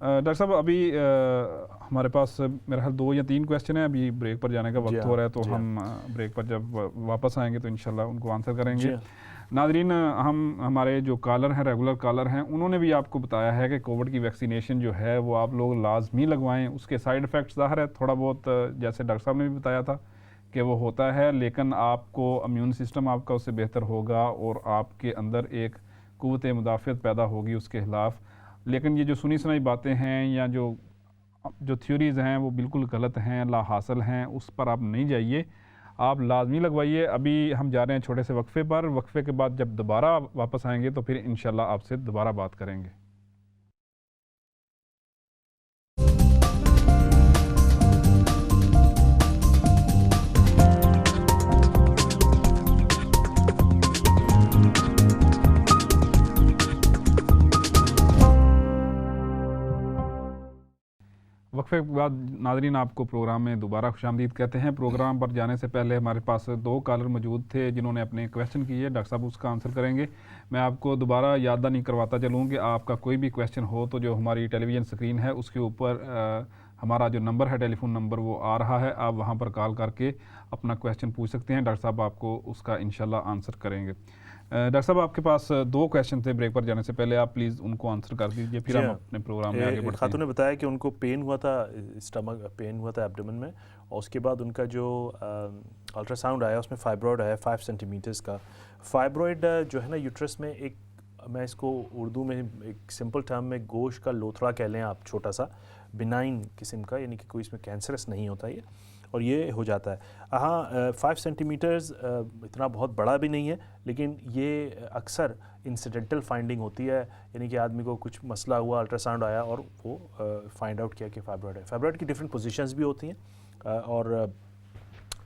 डॉक्टर साहब अभी हमारे पास मेरा ख्याल 2 या 3 क्वेश्चन है, अभी ब्रेक पर जाने का जी वक्त हाँ, हो रहा है, तो जी हम ब्रेक पर जब वापस आएंगे तो इंशाल्लाह उनको आंसर जी करेंगे। हाँ। नाज़रीन, हमारे जो कॉलर हैं, रेगुलर कॉलर हैं, उन्होंने भी आपको बताया है कि कोविड की वैक्सीनेशन जो है वो आप लोग लाजमी लगवाएं। उसके साइड इफ़ेक्ट्स ज़ाहिर है थोड़ा बहुत, जैसे डॉक्टर साहब ने भी बताया था कि वो होता है, लेकिन आपको इम्यून सिस्टम आपका उससे बेहतर होगा और आपके अंदर एक क़ुव्वत मुदाफ़त पैदा होगी उसके ख़िलाफ़। लेकिन ये जो सुनी सुनाई बातें हैं या जो थ्योरीज़ हैं वो बिल्कुल गलत हैं, ला हासिल हैं, उस पर आप नहीं जाइए, आप लाजमी लगवाइए। अभी हम जा रहे हैं छोटे से वक्फ़े पर, वक्फ़े के बाद जब दोबारा वापस आएंगे तो फिर इंशाल्लाह आपसे दोबारा बात करेंगे। वक्फे के बाद नाज़रीन आपको प्रोग्राम में दोबारा खुशामदीद कहते हैं। प्रोग्राम पर जाने से पहले हमारे पास 2 कॉलर मौजूद थे जिन्होंने अपने क्वेश्चन किए, डॉक्टर साहब उसका आंसर करेंगे। मैं आपको दोबारा याद नहीं करवाता चलूँ कि आपका कोई भी क्वेश्चन हो तो जो हमारी टेलीविज़न स्क्रीन है उसके ऊपर हमारा जो नंबर है, टेलीफोन नंबर, वो आ रहा है। आप वहाँ पर कॉल करके अपना क्वेश्चन पूछ सकते हैं, डॉक्टर साहब आपको उसका इंशाल्लाह आंसर करेंगे। डॉक्टर साहब आपके पास 2 क्वेश्चन थे, ब्रेक पर जाने से पहले आप प्लीज़ उनको आंसर कर दीजिए, फिर हम अपने प्रोग्राम में आगे बढ़ते हैं। खातून ने बताया कि उनको पेन हुआ था, स्टमक पेन हुआ था एब्डोमेन में, और उसके बाद उनका जो अल्ट्रासाउंड आया उसमें फाइब्रॉइड आया 5 सेंटीमीटर्स का। फाइब्रॉइड जो है ना यूट्रस में एक, मैं इसको उर्दू में एक सिंपल टर्म में गोश्त का लोथड़ा कह लें आप, छोटा सा बिनाइन किस्म का, यानी कि कोई इसमें कैंसरस नहीं होता ये, और ये हो जाता है। हाँ, 5 सेंटीमीटर्स इतना बहुत बड़ा भी नहीं है, लेकिन ये अक्सर इंसिडेंटल फाइंडिंग होती है, यानी कि आदमी को कुछ मसला हुआ, अल्ट्रासाउंड आया और वो फाइंड आउट किया कि फाइब्रॉइड है। फाइब्रॉइड की डिफरेंट पोजीशंस भी होती हैं, और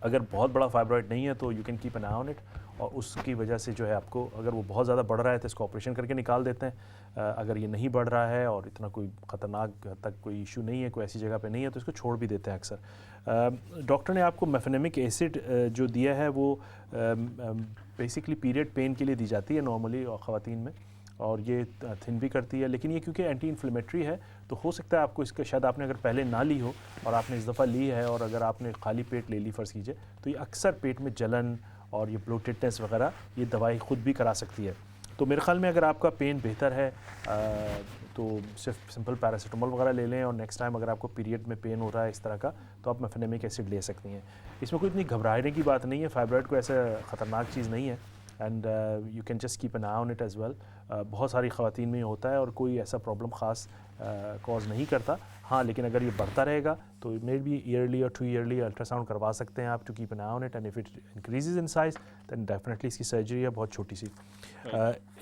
अगर बहुत बड़ा फाइब्रॉइड नहीं है तो you can keep an eye on it, और उसकी वजह से जो है आपको, अगर वो बहुत ज़्यादा बढ़ रहा है तो इसको ऑपरेशन करके निकाल देते हैं। अगर ये नहीं बढ़ रहा है और इतना कोई ख़तरनाक हद तक कोई इशू नहीं है, कोई ऐसी जगह पे नहीं है, तो इसको छोड़ भी देते हैं अक्सर। डॉक्टर ने आपको मेफेनेमिक एसिड जो दिया है वो बेसिकली पीरियड पेन के लिए दी जाती है नॉर्मली ख़वातीन में, और ये थिन भी करती है, लेकिन ये क्योंकि एंटी इन्फ्लेमेटरी है तो हो सकता है आपको इसका, शायद आपने अगर पहले ना ली हो और आपने इस दफ़ा ली है, और अगर आपने खाली पेट ले ली फ़र्ज़ कीजिए, तो ये अक्सर पेट में जलन और ये ब्लोटेडनेस वगैरह ये दवाई ख़ुद भी करा सकती है। तो मेरे ख़्याल में अगर आपका पेन बेहतर है तो सिर्फ सिंपल पैरासीटामोल वगैरह ले लें, और नेक्स्ट टाइम अगर आपको पीरियड में पेन हो रहा है इस तरह का तो आप मेफेनेमिक एसिड ले सकती हैं। इसमें कोई इतनी घबराने की बात नहीं है, फाइब्रॉइड को ऐसा ख़तरनाक चीज़ नहीं है, and you can just keep an eye on it as well. बहुत सारी ख़वातीन में होता है और कोई ऐसा प्रॉब्लम ख़ास कॉज नहीं करता। हाँ, लेकिन अगर ये बढ़ता रहेगा तो मे बी ईयरली और 2 ईयरली अल्ट्रासाउंड करवा सकते हैं आप, to keep an eye on it, and if it increases in size than definitely इसकी सर्जरी है, बहुत छोटी सी।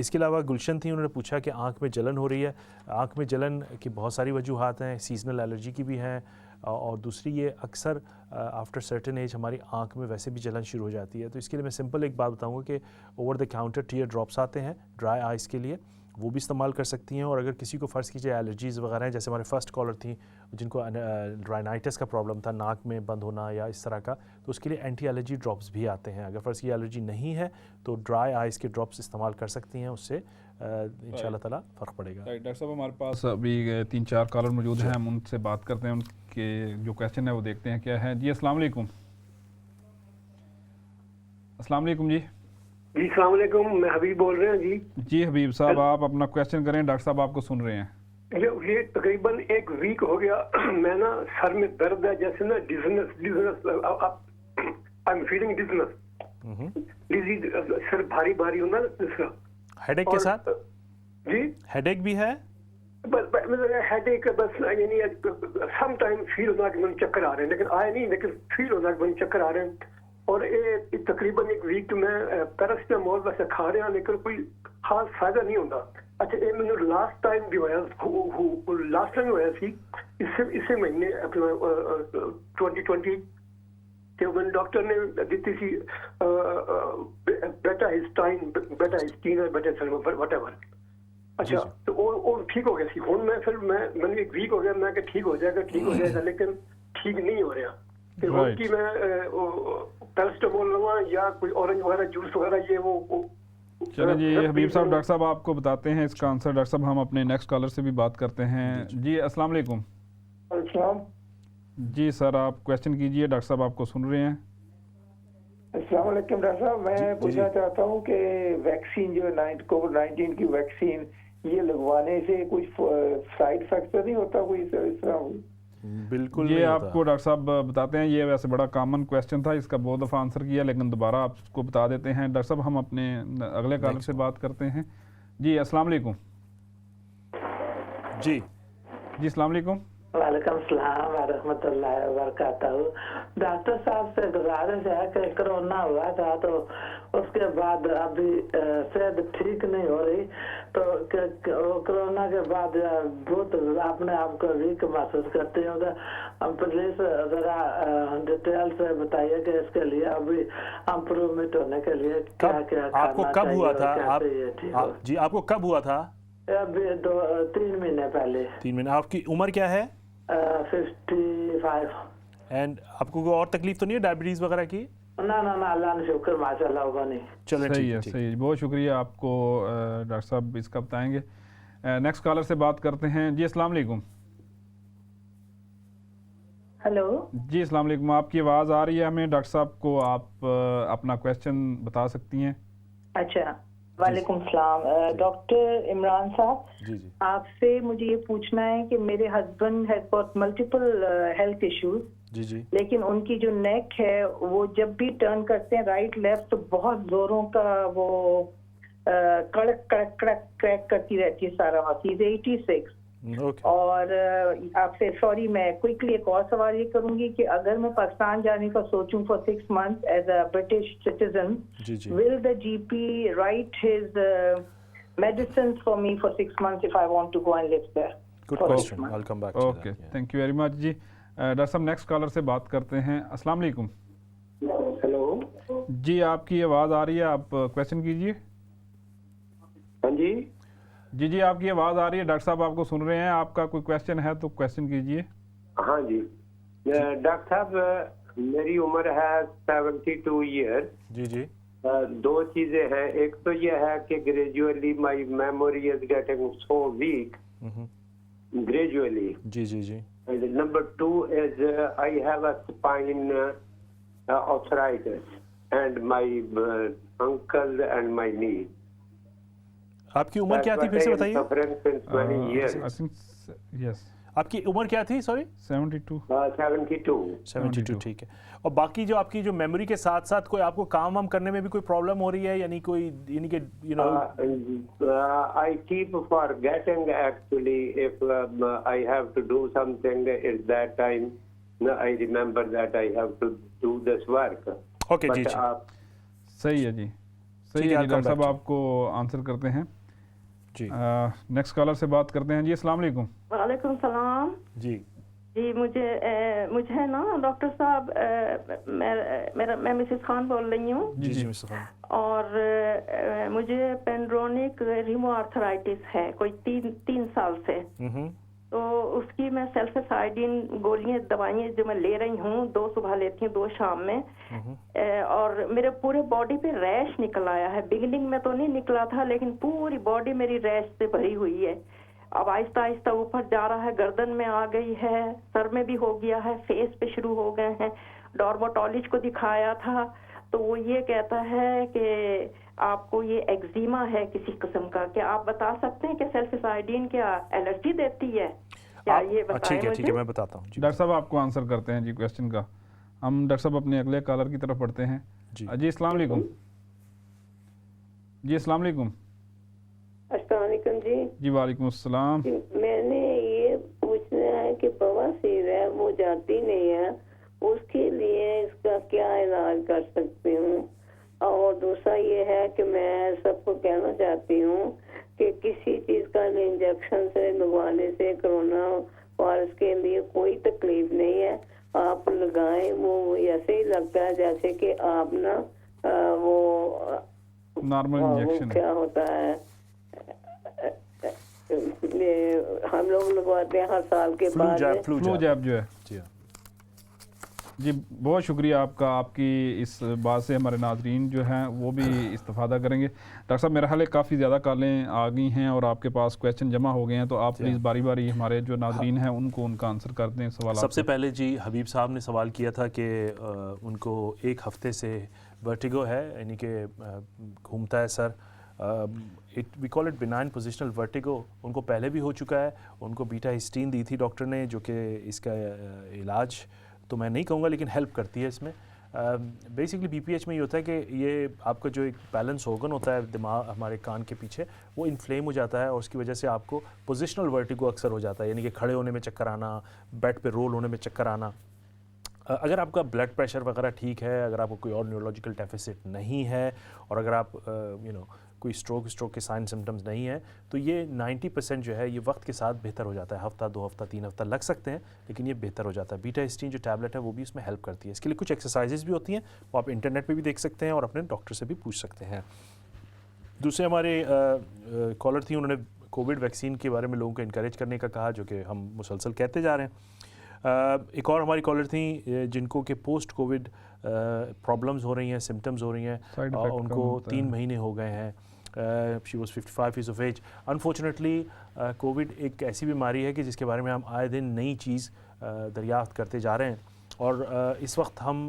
इसके अलावा गुलशन थी, उन्होंने पूछा कि आँख में जलन हो रही है। आँख में जलन की बहुत सारी वजूहात हैं, सीजनल एलर्जी की भी हैं, और दूसरी ये अक्सर आफ्टर सर्टेन एज हमारी आँख में वैसे भी जलन शुरू हो जाती है। तो इसके लिए मैं सिंपल एक बात बताऊँगा कि over the counter tear drops आते हैं ड्राई आइज़ के लिए, वो भी इस्तेमाल कर सकती हैं। और अगर किसी को फ़र्ज़ कीजिए एलर्जीज़ वगैरह हैं, जैसे हमारे फर्स्ट कॉलर थी जिनको राइनाइटिस का प्रॉब्लम था, नाक में बंद होना या इस तरह का, तो उसके लिए एंटी एलर्जी ड्रॉप्स भी आते हैं। अगर फ़र्ज़ की एलर्जी नहीं है तो ड्राई आइज़ के ड्रॉप्स इस्तेमाल कर सकती हैं, उससे इंशाल्लाह ताला फ़र्क पड़ेगा। डॉक्टर साहब हमारे पास अभी 3-4 कॉलर मौजूद हैं, हम उनसे बात करते हैं, उनके जो क्वेश्चन है वो देखते हैं क्या है। जी अस्सलाम वालेकुम। अस्सलाम वालेकुम जी। जी अस्सलाम वालेकुम, मैं हबीब बोल रहे हैं जी। जी हबीब साहब, आप अपना क्वेश्चन करें, डॉक्टर साहब आपको सुन रहे हैं। ये तकरीबन 1 वीक हो गया, मैं ना सर में दर्द है, जैसे ना dizziness I am feeling dizziness, sir भारी भारी होना दूसरा। हेडेक के साथ जी, हेडेक भी है? बस हेडेक, बस यानी सम टाइम फील होना कि मुझे चक्कर आ रहे हैं, लेकिन आए नहीं, लेकिन फील होना कि मुझे चक्कर आ रहे हैं। और ये तकरीबन 1 वीक में पैरासीटामोल वैसे खा रहे हैं, लेकिन कोई खास फायदा नहीं होता। अच्छा, ये मैंने लास्ट टाइम भी होया सी इसे महीने अपना 2020 के मैंने डॉक्टर ने दी थी बेटा हिस्टीन और बेटा व्हाटएवर। अच्छा, तो वो ठीक हो गया सी। हुन मैं फिर मैंने 1 वीक हो गया, मैं ठीक हो जाएगा, लेकिन ठीक नहीं हो रहा। कि मैं पैरासीटामोल लूँ या कोई ऑरेंज वगैरह जूस वगैरह, ये वो। चलिए जी हबीब साहब, डॉक्टर साहब आपको बताते हैं इसका आंसर। डॉक्टर साहब हम अपने नेक्स्ट कॉलर से भी बात करते हैं। जी अस्सलाम वालेकुम। अस्सलाम। जी सर, आप क्वेश्चन कीजिए, डॉक्टर साहब आपको सुन रहे हैं। अस्सलाम वालेकुम डॉक्टर साहब, मैं पूछना चाहता हूँ कि वैक्सीन जो कोविड-19 की वैक्सीन, ये लगवाने से कुछ साइड इफेक्ट तो नहीं होता कोई इस तरह? बिल्कुल ये आपको डॉक्टर साहब बताते हैं, ये वैसे बड़ा कॉमन क्वेश्चन था, इसका बहुत दफ़ा आंसर किया, लेकिन दोबारा आपको बता देते हैं। डॉक्टर साहब हम अपने अगले कॉलर से बात करते हैं। जी अस्सलाम वालेकुम। जी अस्सलाम वालेकुम। वालेकुम सलाम व रहमतुल्लाहि व बरकातहू। डॉक्टर साहब से गुजारिश है कि कोरोना हुआ था तो उसके बाद अभी सेहत ठीक नहीं हो रही, तो कोरोना के बाद बहुत अपने आप को वीक महसूस करती हूँ। तो प्लीज जरा डिटेल से बताइए कि इसके लिए अभी इम्प्रूवमेंट होने के लिए क्या क्या आपको कब हुआ था? जी आपको कब हुआ था? अभी 3 महीने पहले। 3 महीने। आपकी उम्र क्या है? 55। एंड आपको कोई और तकलीफ तो नहीं है डायबिटीज वगैरह की? ना अल्लाह ने शुक्र माशाल्लाह होगा नहीं। चलो सही है, सही है। बहुत शुक्रिया आपको डॉक्टर साहब इसका बताएंगे। नेक्स्ट कॉलर से बात करते हैं। जी अस्सलाम वालेकुम। हेलो जी अस्सलाम वालेकुम। आपकी आवाज़ आ रही है हमें, डॉक्टर साहब को आप अपना क्वेश्चन बता सकती हैं। अच्छा, वालेकुम सलाम। डॉक्टर इमरान साहब, जी आपसे मुझे ये पूछना है कि मेरे husband has got multiple health issues, जी लेकिन उनकी जो नेक है वो जब भी टर्न करते हैं राइट लेफ्ट तो बहुत जोरों का वो कड़क कड़क कड़क क्रैक करती रहती है सारा वक्त। 86। और आपसे सॉरी, मैं क्विकली एक और सवाल ये करूंगी कि अगर मैं पाकिस्तान जाने का सोचूं for 6 months as a British citizen, will the GP write his medicines for me for 6 months if I want to go and live there? Good question. I'll come back to that. Okay, thank you very much जी। डॉक्टर साहब नेक्स्ट कॉलर से बात करते हैं। अस्सलाम वालेकुम। हेलो जी आपकी आवाज़ आ रही है, आप क्वेश्चन कीजिए। हाँ जी जी आपकी आवाज़ आ रही है, डॉक्टर साहब आपको सुन रहे हैं। आपका कोई क्वेश्चन है तो क्वेश्चन कीजिए। हाँ जी डॉक्टर साहब, मेरी उम्र है 72 ईयर। जी दो चीजें हैं। एक तो यह है कि gradually my memory is getting so weak gradually. जी number 2 is I have a spine arthritis and my ankle and my knee. आपकी उम्र क्या थी फिर से बताइए? Suffering since many years. I think yes. आपकी उम्र क्या थी? सॉरी 72। 72। ठीक है। और बाकी जो आपकी जो मेमोरी के साथ साथ कोई आपको काम वाम करने में भी कोई प्रॉब्लम हो रही है, यानी कोई यानी कि you know? I keep forgetting actually if I have to do something at that time. I remember that I have to do this work. Okay, जी सही है जी, सही है डॉक्टर साहब, आपको आंसर करते हैं जी। नेक्स्ट कॉलर से बात करते हैं। जी अस्सलाम वालेकुम। वालेकुम सलाम। जी मुझे ना डॉक्टर साहब, मैं मिसेस खान बोल रही हूँ। जी मिसेस खान। और मुझे पेंड्रोनिक रिमो आर्थराइटिस है कोई 3 साल से। तो उसकी मैं सेल्फेसाइडिन गोलियां दवाइयाँ जो मैं ले रही हूँ, 2 सुबह लेती हूँ 2 शाम में। और मेरे पूरे बॉडी पे रैश निकल आया है। बिगिनिंग में तो नहीं निकला था, लेकिन पूरी बॉडी मेरी रैश से भरी हुई है। अब आहिस्ता आहिस्ता ऊपर जा रहा है, गर्दन में आ गई है, सर में भी हो गया है, फेस पे शुरू हो गए हैं। डॉर्मेटोलॉजिस्ट को दिखाया था तो वो ये कहता है कि आपको ये एक्जिमा है किसी किस्म का। क्या आप बता सकते हैं कि सेल्फेसाइडिन क्या एलर्जी देती है? क्या ये बताएं मुझे? ठीक है मैं बताता हूँ। डॉक्टर साहब आपको आंसर करते हैं जी क्वेश्चन का। हम डॉक्टर साहब अपने अगले कॉलर की तरफ बढ़ते हैं। जी अस्सलाम वालेकुम। जी अस्सलाम वालेकुम। अस्सलाम वालेकुम जी। जी वालेकुम अस्सलाम। मैंने ये पूछना है कि बवासीर है, वो जाती नहीं है, उसके लिए इसका क्या इलाज कर सकती हूँ? और दूसरा ये है कि मैं सबको कहना चाहती हूँ कि किसी चीज का इंजेक्शन से लगवाने से कोरोना वायरस के लिए कोई तकलीफ नहीं है। आप लगाएं, वो ऐसे ही लगता है जैसे कि आप ना वो नॉर्मल इंजेक्शन क्या होता है, हम लोग लगवाते हैं हर साल के बाद फ्लू जैब जो है। जी बहुत शुक्रिया आपका। आपकी इस बात से हमारे नाजरीन जो हैं वो भी इस्तेफादा करेंगे। डॉक्टर साहब मेरा ख्याल है काफ़ी ज़्यादा कॉलें आ गई हैं और आपके पास क्वेश्चन जमा हो गए हैं, तो आप प्लीज़ बारी बारी हमारे जो नाजरीन हैं उनको उनका आंसर कर दें सवाल। सबसे पहले जी हबीब साहब ने सवाल किया था कि उनको 1 हफ्ते से वर्टिगो है, यानी कि घूमता है sir. We call it benign positional vertigo. उनको पहले भी हो चुका है, उनको बीटा हिस्टीन दी थी डॉक्टर ने, जो कि इसका इलाज तो मैं नहीं कहूँगा लेकिन हेल्प करती है इसमें। बेसिकली BPH में ये होता है कि ये आपका जो एक बैलेंस ऑर्गन होता है दिमाग हमारे कान के पीछे, वो इन्फ्लेम हो जाता है और उसकी वजह से आपको पोजिशनल वर्टिगो अक्सर हो जाता है, यानी कि खड़े होने में चक्कर आना, बेड पे रोल होने में चक्कर आना। अगर आपका ब्लड प्रेशर वगैरह ठीक है, अगर आपको कोई और न्यूरोलॉजिकल डेफिसिट नहीं है और अगर आप कोई स्ट्रोक के साइन सिम्टम्स नहीं है, तो ये 90% जो है ये वक्त के साथ बेहतर हो जाता है। हफ्ता, 2 हफ्ता, 3 हफ्ता लग सकते हैं, लेकिन ये बेहतर हो जाता है। बीटा हिस्टीन जो टैबलेट है वो भी इसमें हेल्प करती है। इसके लिए कुछ एक्सरसाइजेज भी होती हैं, वो आप इंटरनेट पे भी देख सकते हैं और अपने डॉक्टर से भी पूछ सकते हैं। दूसरे हमारे कॉलर थी, उन्होंने कोविड वैक्सीन के बारे में लोगों को इंकरेज करने का कहा, जो कि हम मुसलसल कहते जा रहे हैं। एक और हमारी कॉलर थी जिनको कि पोस्ट कोविड प्रॉब्लम्स हो रही हैं, सिम्टम्स हो रही हैं, उनको 3 महीने हो गए हैं। She was 55 years of age. Unfortunately Covid एक ऐसी बीमारी है कि जिसके बारे में हम आए दिन नई चीज़ दरियाफ्त करते जा रहे हैं और इस वक्त हम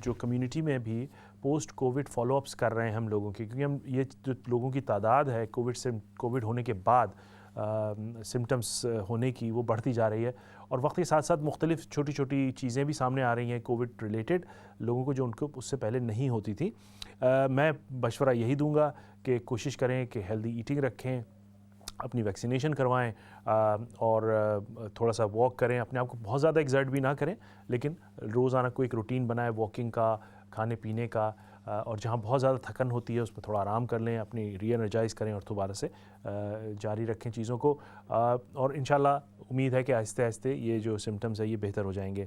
जो कम्युनिटी में भी पोस्ट कोविड फॉलोअप्स कर रहे हैं हम लोगों की, क्योंकि हम ये जो लोगों की तादाद है कोविड होने के बाद सिम्टम्स होने की, वो बढ़ती जा रही है और वक्त के साथ साथ मुख्तलिफ छोटी छोटी चीज़ें भी सामने आ रही हैं कोविड रिलेटेड लोगों को, जो उनको उससे पहले नहीं होती थी। मैं मशवरा यही दूंगा कि कोशिश करें कि हेल्दी ईटिंग रखें, अपनी वैक्सीनेशन करवाएं और थोड़ा सा वॉक करें, अपने आप को बहुत ज़्यादा एक्सर्ट भी ना करें, लेकिन रोज़ाना कोई एक रूटीन बनाएं वॉकिंग का, खाने पीने का, और जहाँ बहुत ज़्यादा थकन होती है उसमें थोड़ा आराम कर लें, अपनी री-एनर्जाइज़ करें और दोबारा से जारी रखें चीज़ों को और इंशाल्लाह उम्मीद है कि आहिस्ते आहिस्ते ये जो सिम्टम्स है ये बेहतर हो जाएंगे।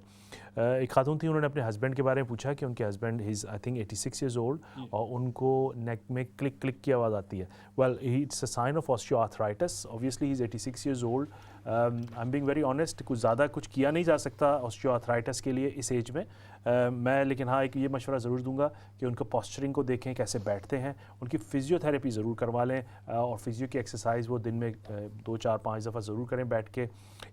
एक खातून थी, उन्होंने अपने हस्बैंड के बारे में पूछा कि उनके husband is I think 86 years old और उनको नेक में क्लिक क्लिक की आवाज़ आती है। Well it's a sign of osteoarthritis. Obviously he is 86 years old. I am being very honest, कुछ ज़्यादा कुछ किया नहीं जा सकता ऑस्टियोआर्थराइटिस के लिए इस एज में। मैं लेकिन हाँ एक ये मशवरा ज़रूर दूंगा कि उनका पॉस्चरिंग को देखें, कैसे बैठते हैं, उनकी फ़िज़ियोथेरेपी ज़रूर करवा लें और फिज़ियो की एक्सरसाइज वो दिन में 2, 4, 5 दफ़ा ज़रूर करें बैठ के।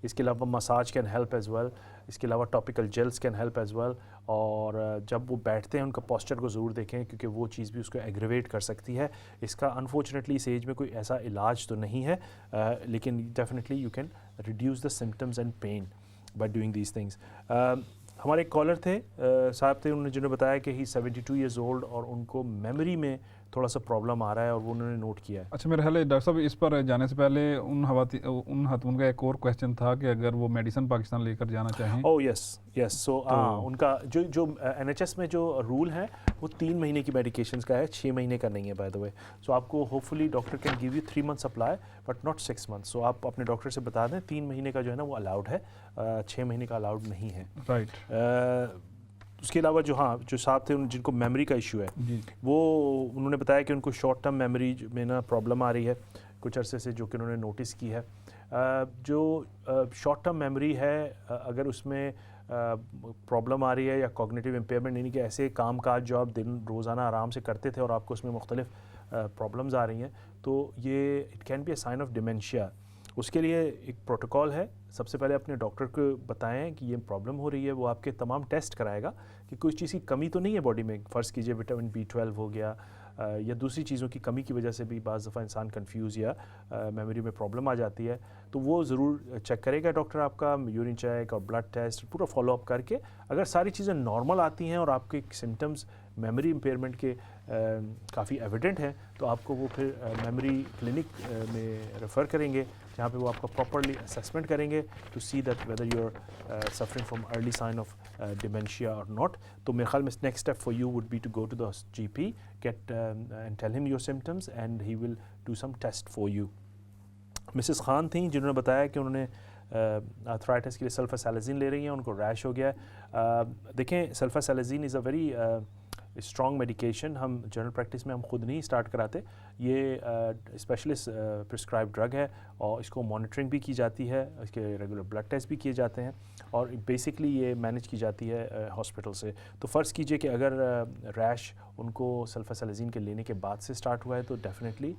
इसके अलावा massage can help as well, इसके अलावा topical gels can help as well. और जब वो बैठते हैं उनका पॉस्चर को ज़रूर देखें, क्योंकि वो चीज़ भी उसको एग्रीवेट कर सकती है। इसका अनफॉर्चुनेटली इस एज में कोई ऐसा इलाज तो नहीं है, लेकिन definitely you can reduce the symptoms and pain by doing these things. हमारे एक कॉलर थे साहब थे, उन्होंने जिन्होंने बताया कि ही 72 ईयर्स ओल्ड और उनको मेमोरी में थोड़ा सा प्रॉब्लम आ रहा है और वो उन्होंने नोट किया है। अच्छा, मेरे ख्याल है डॉक्टर साहब इस पर जाने से पहले उन खातून का एक और क्वेश्चन था कि अगर वो मेडिसिन पाकिस्तान लेकर जाना चाहें। ओह यस सो उनका जो NHS में जो रूल है वो 3 महीने की मेडिकेशंस का है, 6 महीने का नहीं है बाय द वे। सो आपको hopefully doctor can give you 3 month supply but not 6 month. So आप अपने डॉक्टर से बता दें 3 महीने का जो है ना वो अलाउड है, 6 महीने का अलाउड नहीं है। राइट। उसके अलावा जो साहब थे जिनको मेमोरी का इशू है, वो उन्होंने बताया कि उनको शॉर्ट टर्म मेमोरी में ना प्रॉब्लम आ रही है कुछ अरसे से, जो कि उन्होंने नोटिस की है। जो शॉर्ट टर्म मेमोरी है, अगर उसमें प्रॉब्लम आ रही है या कॉग्निटिव इम्पेयरमेंट, यानी कि ऐसे काम काज जो आप दिन रोज़ाना आराम से करते थे और आपको उसमें मुख्तलिफ प्रॉब्लम्स आ रही हैं, तो ये it can be a sign of dementia. उसके लिए एक प्रोटोकॉल है। सबसे पहले अपने डॉक्टर को बताएं कि ये प्रॉब्लम हो रही है, वो आपके तमाम टेस्ट कराएगा कि कोई चीज़ की कमी तो नहीं है बॉडी में। फ़र्ज़ कीजिए विटामिन B12 हो गया या दूसरी चीज़ों की कमी की वजह से भी बाज़ दफ़ा इंसान कंफ्यूज या मेमोरी में प्रॉब्लम आ जाती है, तो वो ज़रूर चेक करेगा डॉक्टर आपका, यूरिन चेक और ब्लड टेस्ट पूरा फॉलोअप करके। अगर सारी चीज़ें नॉर्मल आती हैं और आपके सिम्टम्स मेमोरी इम्पेयरमेंट के काफ़ी एविडेंट हैं, तो आपको वो फिर मेमोरी क्लिनिक में रेफ़र करेंगे, जहाँ पे वो आपका प्रॉपरली असेसमेंट करेंगे to see that whether you are suffering from early sign of dementia और नॉट। तो मेरे ख्याल में next step for you would be to go to the GP, get and tell him your symptoms and he will do some test for you. Mrs Khan थी, जिन्होंने बताया कि उन्होंने आर्थराइटिस के लिए सल्फासैलाज़िन ले रही हैं, उनको रैश हो गया है। देखें, sulfasalazine is a very strong medication. हम जनरल प्रैक्टिस में हम खुद नहीं स्टार्ट कराते, ये स्पेशलिस्ट प्रिस्क्राइब ड्रग है और इसको मॉनिटरिंग भी की जाती है, इसके रेगुलर ब्लड टेस्ट भी किए जाते हैं और बेसिकली ये मैनेज की जाती है हॉस्पिटल से। तो फ़र्ज़ कीजिए कि अगर रैश उनको सल्फासैलाज़िन के लेने के बाद से स्टार्ट हुआ है, तो definitely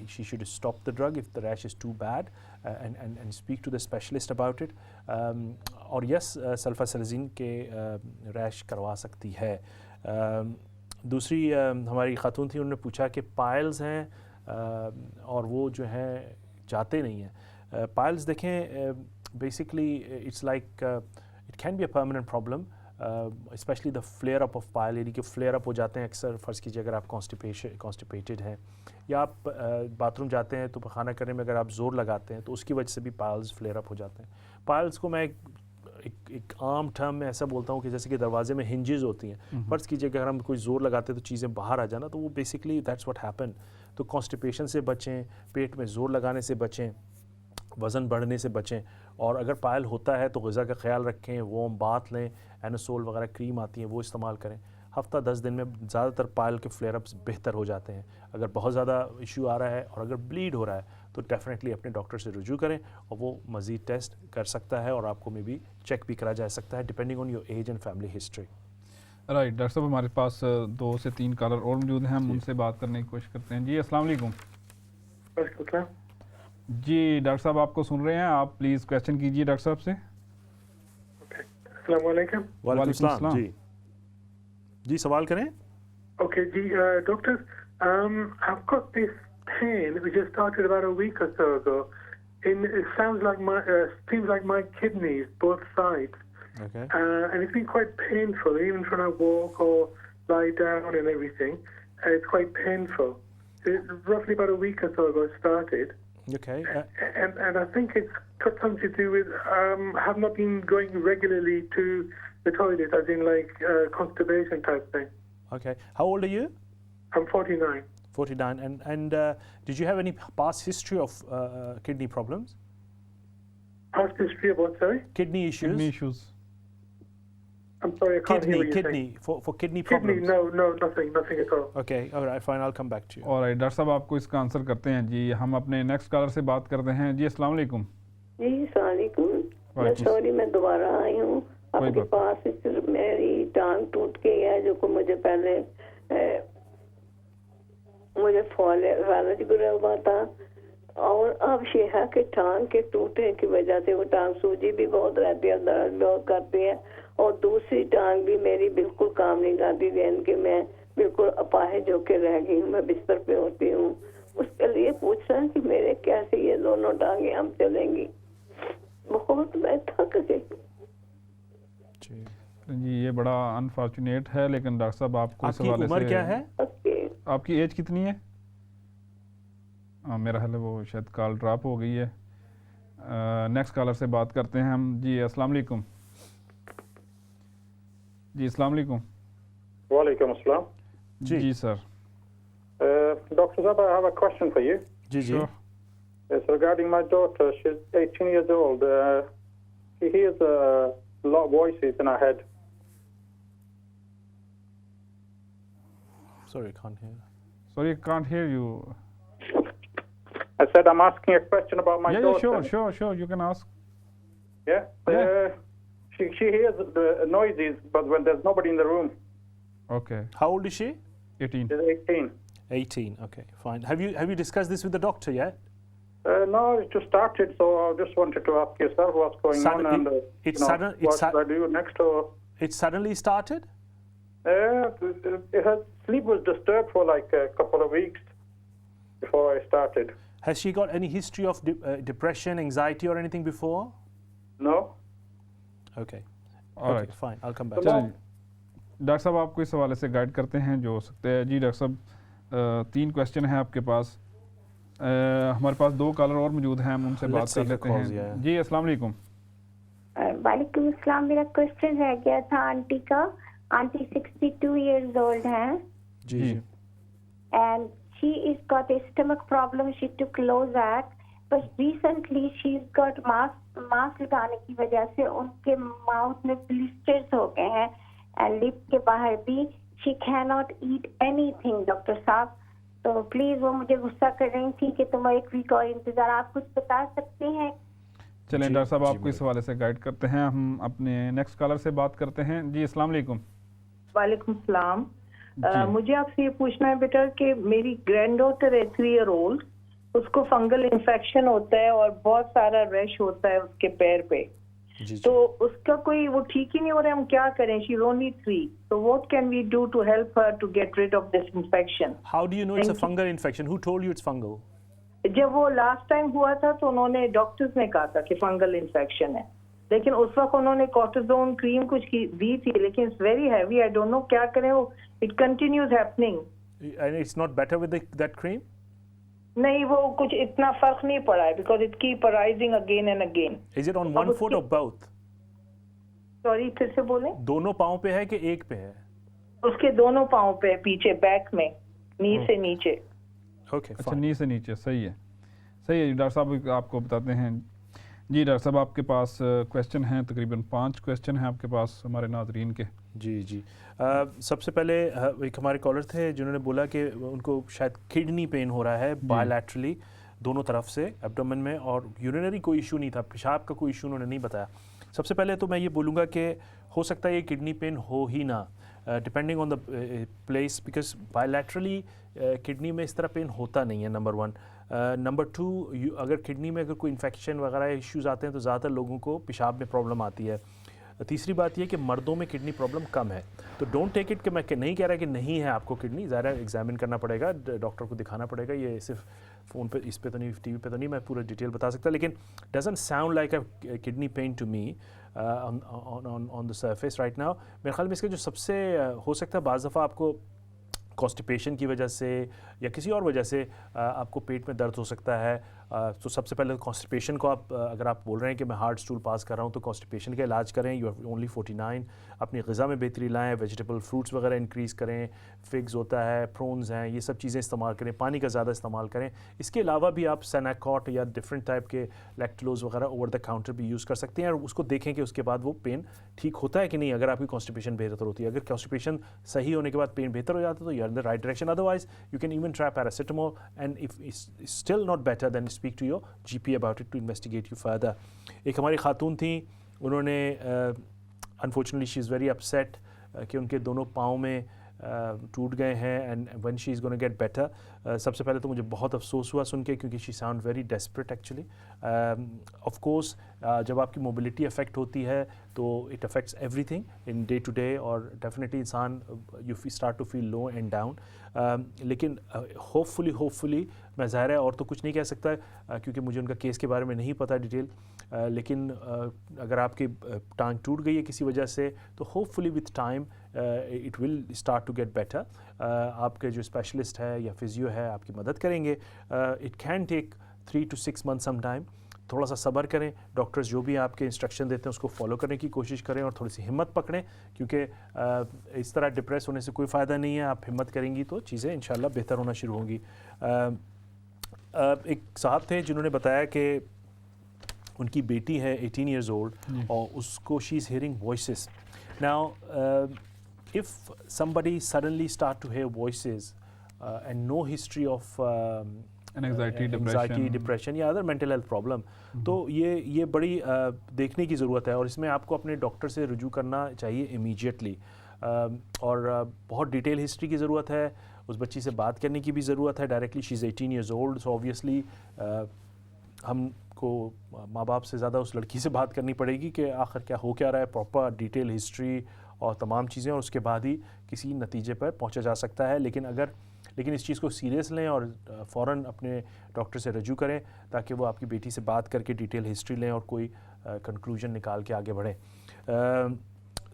she should stop the drug if the rash is too bad and speak to the specialist about it. और yes, सल्फासैलाज़िन के रैश करवा सकती है। दूसरी हमारी खातून थी, उन्होंने पूछा कि पाइल्स हैं और वो जो हैं जाते नहीं हैं। पाइल्स देखें basically it's like it can be a permanent problem. Specially the flare up of pile, यानी कि फ्लेयर अप हो जाते हैं अक्सर। फ़र्ज़ कीजिए अगर आप कॉन्स्टिपेटेड हैं या आप बाथरूम जाते हैं तो पखाना करने में अगर आप ज़ोर लगाते हैं तो उसकी वजह से भी पायल्स फ्लेयर अप हो जाते हैं। पायल्स को मैं एक आम टर्म में ऐसा बोलता हूँ कि जैसे कि दरवाजे में हिंजेस होती हैं। फ़र्ज़ कीजिए अगर हम कोई ज़ोर लगाते हैं तो चीज़ें बाहर आ जाना, तो वो बेसिकली दैट्स व्हाट हैपन। तो कॉन्स्टिपेशन से बचें, पेट में ज़ोर लगाने से बचें, वज़न बढ़ने से बचें। और अगर पायल होता है तो ग़िज़ा का ख्याल रखें, वार्म बाथ लें, एनासोल वगैरह क्रीम आती हैं वो इस्तेमाल करें। हफ़्ता 10 दिन में ज़्यादातर पायल के फ्लेयर अप्स बेहतर हो जाते हैं। अगर बहुत ज़्यादा इशू आ रहा है और अगर ब्लीड हो रहा है तो डेफिनेटली अपने डॉक्टर से रुजू करें और वो मज़ीद टेस्ट कर सकता है और आपको मे बी चेक भी करा जा सकता है depending on your age and family history. Right doctor साहब, हमारे पास 2 से 3 कॉलर और मौजूद हैं, हम उनसे बात करने की कोशिश करते हैं। जी अस्सलाम वालेकुम। जी डॉक्टर साहब आपको सुन रहे हैं, आप प्लीज़ क्वेश्चन कीजिए डॉक्टर साहब से। अस्सलाम वालेकुम। वालेकुम सलाम। जी सवाल करें। Okay, doctor, I've got this pain which just started about a week or so ago. It seems like my kidneys, both sides. Okay. And it's been quite painful, even when I walk or lie down and everything. It's quite painful. Roughly about a week or so ago it started. Okay. And I think it's got something to do with I have not been going regularly to the toilet, as in like constipation type thing. Okay. How old are you? I'm 49. 49. And did you have any past history of kidney problems? Past history of what, sorry? Kidney issues. Kidney issues. I'm sorry, I can't hear what you're saying. For kidney problems. No, nothing at all. Okay, all right, fine, I'll come back to you. और डॉक्टर साहब आपको इसका आंसर करते हैं। जी हम अपने नेक्स्ट कॉलर से बात करते हैं। जी अस्सलाम वालेकुम। जी अस्सलाम वालेकुम। मैं सॉरी मैं दोबारा आई हूँ आपके पास। मेरी टांग टूट गई है, जो को मुझे पहले मुझे फॉलेज गुजरा हुआ था और अब ये है कि टांग के टूटने की वजह से वो टांग सूजी भी बहुत रहती है, दर्द बहुत करती है और दूसरी टांग भी मेरी बिल्कुल काम नहीं करती, यानी कि मैं बिल्कुल अपाहिज होके रह गई हूँ, मैं बिस्तर पे होती हूँ। उसके लिए पूछ रहा है कि मेरे कैसे ये दोनों टांगे हम चलेंगी, बहुत मैं थक गई। जी ये बड़ा अनफॉर्चुनेट है, लेकिन डॉक्टर साहब आपको इस हवाले से उम्र क्या है? आपकी एज कितनी है? मेरा ख्याल है वो शायद कॉल ड्रॉप हो गई है। नेक्स्ट कॉलर से बात करते हैं हम। जी अस्सलाम वालेकुम। जी अस्सलाम वालेकुम। वालेकुम अस्सलाम। जी sir. Dr. Zaba, I have a question for you. जी। Sure. It's regarding my daughter. She's 18 years old. She hears a lot of voices in her head. Sorry, can't hear. Sorry, can't hear you. I said I'm asking a question about my daughter. Yeah, sure. You can ask. Yeah. She hears the noises, but when there's nobody in the room. Okay. How old is she? 18. She's 18. 18. Okay, fine. Have you discussed this with the doctor yet? No, it just started, so I just wanted to ask yourself what's going on and what should I do next? It suddenly started? Her sleep was disturbed for like a couple of weeks before I started. Has she got any history of depression, anxiety or anything before? No. Okay. All right. Fine. I'll come back. चलिए डॉक्टर साहब आपको इस हवाले से गाइड करते हैं जो हो सकते हैं। जी डॉक्टर साहब 3 क्वेश्चन हैं आपके पास। हमारे पास 2 कॉलर और मौजूद हैं, हम उनसे बात कर लेते हैं। जी अस्सलाम वालेकुम। वालेकुम अस्सलाम। मेरा क्वेश्चन रह गया था आंटी का। आंटी 62 years old हैं। जी। And she is got a stomach problem. She took Losec, but recently she's got mask लगाने की वजह से उनके माउथ में ब्लिस्टर्स हो गए हैं and लिप के बाहर भी she cannot eat anything doctor साहब। तो प्लीज वो मुझे गुस्सा कर रही थी कि तुम 1 वीक और इंतजार, आप कुछ बता सकते हैं? चलें डॉक्टर साहब आपको इस हवाले से गाइड करते हैं। हम अपने नेक्स्ट कॉलर से बात करते हैं। जी अस्सलाम वालेकुम। वालेकुम सलाम। मुझे आपसे ये पूछना है बेटा कि मेरी ग्रैंड डॉटर है 3 year old, उसको फंगल इन्फेक्शन होता है और बहुत सारा रैश होता है उसके पैर पे। तो उसका कोई वो ठीक ही नहीं हो रहा है, हम क्या करें? She is only 3, so what can we do to help her to get rid of this infection? How do you know it's a fungal infection? Who told you it's fungal? जब वो लास्ट टाइम हुआ था तो उन्होंने डॉक्टर्स ने कहा था कि फंगल इन्फेक्शन है। लेकिन उस वक्त उन्होंने कॉर्टिसोन क्रीम कुछ की दी थी, लेकिन it's very heavy, I don't know क्या करें, वो it continues happening. And it's not better with that cream? नहीं, वो कुछ इतना फर्क नहीं पड़ा है, because it keep arising again and again. Is it on one foot और बोथ? सॉरी, फिर से बोलें। दोनों पाँव पे है कि एक पे है? उसके दोनों पाँव पे, पीछे बैक में, नी से नीचे। ओके, अच्छा, नी से नीचे, सही है, सही है। डॉक्टर साहब आपको बताते हैं जी। डॉक्टर साहब आपके पास क्वेश्चन हैं, तकरीबन 5 क्वेश्चन हैं आपके पास हमारे नाजरीन के। जी जी। सबसे पहले एक हमारे कॉलर थे जिन्होंने बोला कि उनको शायद किडनी पेन हो रहा है बायलैटरली, दोनों तरफ से एब्डोमेन में, और यूरिनरी कोई इशू नहीं था, पेशाब का कोई इशू उन्होंने नहीं बताया। सबसे पहले तो मैं ये बोलूँगा कि हो सकता है ये किडनी पेन हो ही ना, depending on the place, because bilaterally kidney में इस तरह पेन होता नहीं है, नंबर 1। नंबर 2, अगर किडनी में अगर कोई इन्फेक्शन वगैरह इश्यूज आते हैं तो ज़्यादातर लोगों को पेशाब में प्रॉब्लम आती है। तीसरी बात यह कि मर्दों में किडनी प्रॉब्लम कम है, तो डोंट टेक इट कि मैं नहीं कह रहा कि नहीं है आपको किडनी, ज़रा एग्जामिन करना पड़ेगा, डॉक्टर को दिखाना पड़ेगा। ये सिर्फ फ़ोन पे, इस पे तो नहीं, टीवी पे तो नहीं मैं पूरा डिटेल बता सकता, लेकिन doesn't sound like a kidney pain to me on the surface right now. मेरे ख्याल में इसका जो सबसे हो सकता है, बाज़ दफ़ा आपको कॉन्स्टिपेशन की वजह से या किसी और वजह से आपको पेट में दर्द हो सकता है। तो सबसे पहले कॉन्स्टिपेशन को आप, अगर आप बोल रहे हैं कि मैं हार्ड स्टूल पास कर रहा हूँ, तो कॉन्स्टिपेशन का इलाज करें। You have only 49। अपनी ग़िज़ा में बेहतरी लाएँ, वेजिटेबल फ्रूट्स वगैरह इंक्रीज़ करें, फिग्स होता है, प्रॉन्स हैं, ये सब चीज़ें इस्तेमाल करें, पानी का ज़्यादा इस्तेमाल करें। इसके अलावा भी आप सेनाकॉट या डिफरेंट टाइप के लैक्टोलोज वगैरह ओवर द काउंटर भी यूज़ कर सकते हैं, और उसको देखें कि उसके बाद वो पेन ठीक होता है कि नहीं। अगर आपकी कॉन्स्टिपेशन बेहतर होती है, अगर कॉन्स्टिपेशन सही होने के बाद पेन बेहतर हो जाता है, तो you are in the right direction. Otherwise you can even try paracetamol, and if still not better then speak to your GP about it to investigate you further। एक हमारी खातून थी, उन्होंने unfortunately she is very upset कि उनके दोनों पाँव में टूट गए हैं, and when she is gonna get better. सबसे पहले तो मुझे बहुत अफसोस हुआ सुन के, क्योंकि she sound very desperate actually. Of course जब आपकी मोबिलिटी अफेक्ट होती है तो it affects everything in day to day, और डेफिनेटली इंसान you start to feel low and down. लेकिन होपफुली मैं ज़ाहिर है और तो कुछ नहीं कह सकता, क्योंकि मुझे उनका केस के बारे में नहीं पता डिटेल, लेकिन अगर आपकी टांग टूट गई है किसी वजह से, तो hopefully with time it will start to get better. आपके जो स्पेशलिस्ट है या फिजियो है आपकी मदद करेंगे। It can take 3 to 6 months some time. थोड़ा सा सब्र करें, डॉक्टर्स जो भी आपके इंस्ट्रक्शन देते हैं उसको फॉलो करने की कोशिश करें, और थोड़ी सी हिम्मत पकड़ें, क्योंकि इस तरह डिप्रेस होने से कोई फ़ायदा नहीं है। आप हिम्मत करेंगी तो चीज़ें इंशाल्लाह बेहतर होना शुरू होंगी। एक साहब थे जिन्होंने बताया कि उनकी बेटी है 18 years old, और उसको she is hearing voices. Now if somebody suddenly start to hear voices and no history of anxiety, depression या अदर mental health problem, तो ये बड़ी देखने की ज़रूरत है, और इसमें आपको अपने डॉक्टर से रुजू करना चाहिए इमीडिएटली। और बहुत डिटेल हिस्ट्री की ज़रूरत है, उस बच्ची से बात करने की भी ज़रूरत है directly. She is 18 years old, so obviously हमको माँ बाप से ज़्यादा उस लड़की से बात करनी पड़ेगी कि आखिर क्या हो क्या रहा है, प्रॉपर डिटेल हिस्ट्री और तमाम चीज़ें, और उसके बाद ही किसी नतीजे पर पहुंचा जा सकता है। लेकिन इस चीज़ को सीरियस लें और फ़ौरन अपने डॉक्टर से रजू करें, ताकि वो आपकी बेटी से बात करके डिटेल हिस्ट्री लें और कोई कंक्लूजन निकाल के आगे बढ़ें।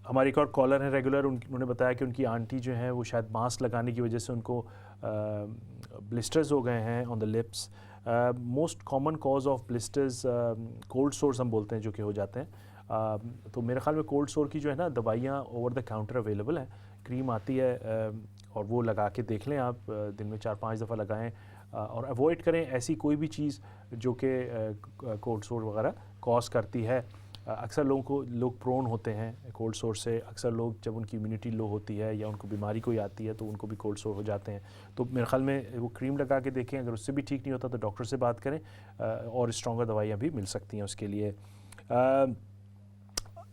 हमारे एक और कॉलर हैं रेगुलर, उन्होंने बताया कि उनकी आंटी जो हैं वो शायद मास्क लगाने की वजह से उनको ब्लिस्टर्स हो गए हैं on the lips. Most common cause of blisters cold source हम बोलते हैं, जो कि हो जाते हैं। तो मेरे ख्याल में कोल्ड सोर की जो है ना दवाइयाँ ओवर द काउंटर अवेलेबल हैं, क्रीम आती है, और वो लगा के देख लें आप, दिन में 4-5 दफ़ा लगाएं, और अवॉइड करें ऐसी कोई भी चीज़ जो कि कोल्ड सोर वगैरह कॉज करती है। अक्सर लोग प्रोन होते हैं कोल्ड सोर से। अक्सर लोग जब उनकी इम्यूनिटी लो होती है या उनको बीमारी कोई आती है तो उनको भी कोल्ड सोर हो जाते हैं। तो मेरे ख्याल में वो क्रीम लगा के देखें, अगर उससे भी ठीक नहीं होता तो डॉक्टर से बात करें, और स्ट्रॉन्गर दवाइयाँ भी मिल सकती हैं उसके लिए।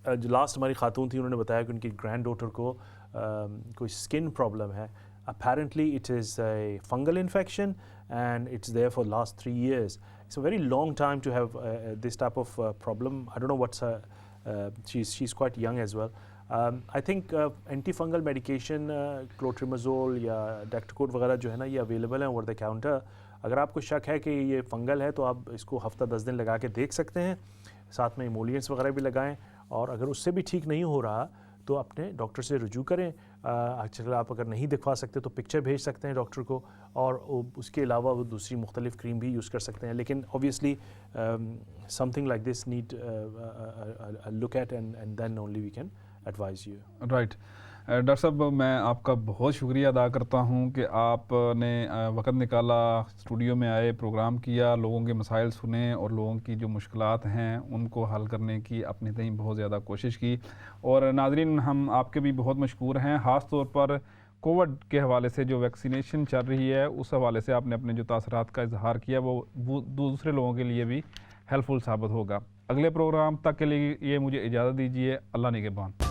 जो लास्ट हमारी खातून थी, उन्होंने बताया कि उनकी ग्रैंड डॉटर को कोई स्किन प्रॉब्लम है। Apparently it is a fungal infection and it's there for last 3 years. It's a very long time to have this type of problem. I don't know what's she's quite young as well. I think antifungal medication clotrimazole या Dactocort वगैरह जो है ना, ये अवेलेबल है ओवर द काउंटर। अगर आपको शक है कि ये फंगल है तो आप इसको हफ्ता 10 दिन लगा के देख सकते हैं। साथ में इमोलियंट्स वगैरह भी लगाएं, और अगर उससे भी ठीक नहीं हो रहा तो अपने डॉक्टर से रुजू करें। एक्चुअली आप अगर नहीं दिखवा सकते तो पिक्चर भेज सकते हैं डॉक्टर को, और उसके अलावा वो दूसरी मुख्तलिफ क्रीम भी यूज़ कर सकते हैं। लेकिन obviously something like this need look at and then only we can advise you. Right doctor साहब, मैं आपका बहुत शुक्रिया अदा करता हूं कि आपने वक्त निकाला, स्टूडियो में आए, प्रोग्राम किया, लोगों के मसाइल सुने और लोगों की जो मुश्किलात हैं उनको हल करने की अपने तई बहुत ज़्यादा कोशिश की। और नाज़रीन, हम आपके भी बहुत मशकूर हैं, ख़ास तौर पर कोविड के हवाले से जो वैक्सीनेशन चल रही है उस हवाले से आपने अपने जो तासरात का इजहार किया वो दूसरे लोगों के लिए भी हेल्पफुल साबित होगा। अगले प्रोग्राम तक के लिए मुझे इजाज़त दीजिए। अल्लाह निगहबान।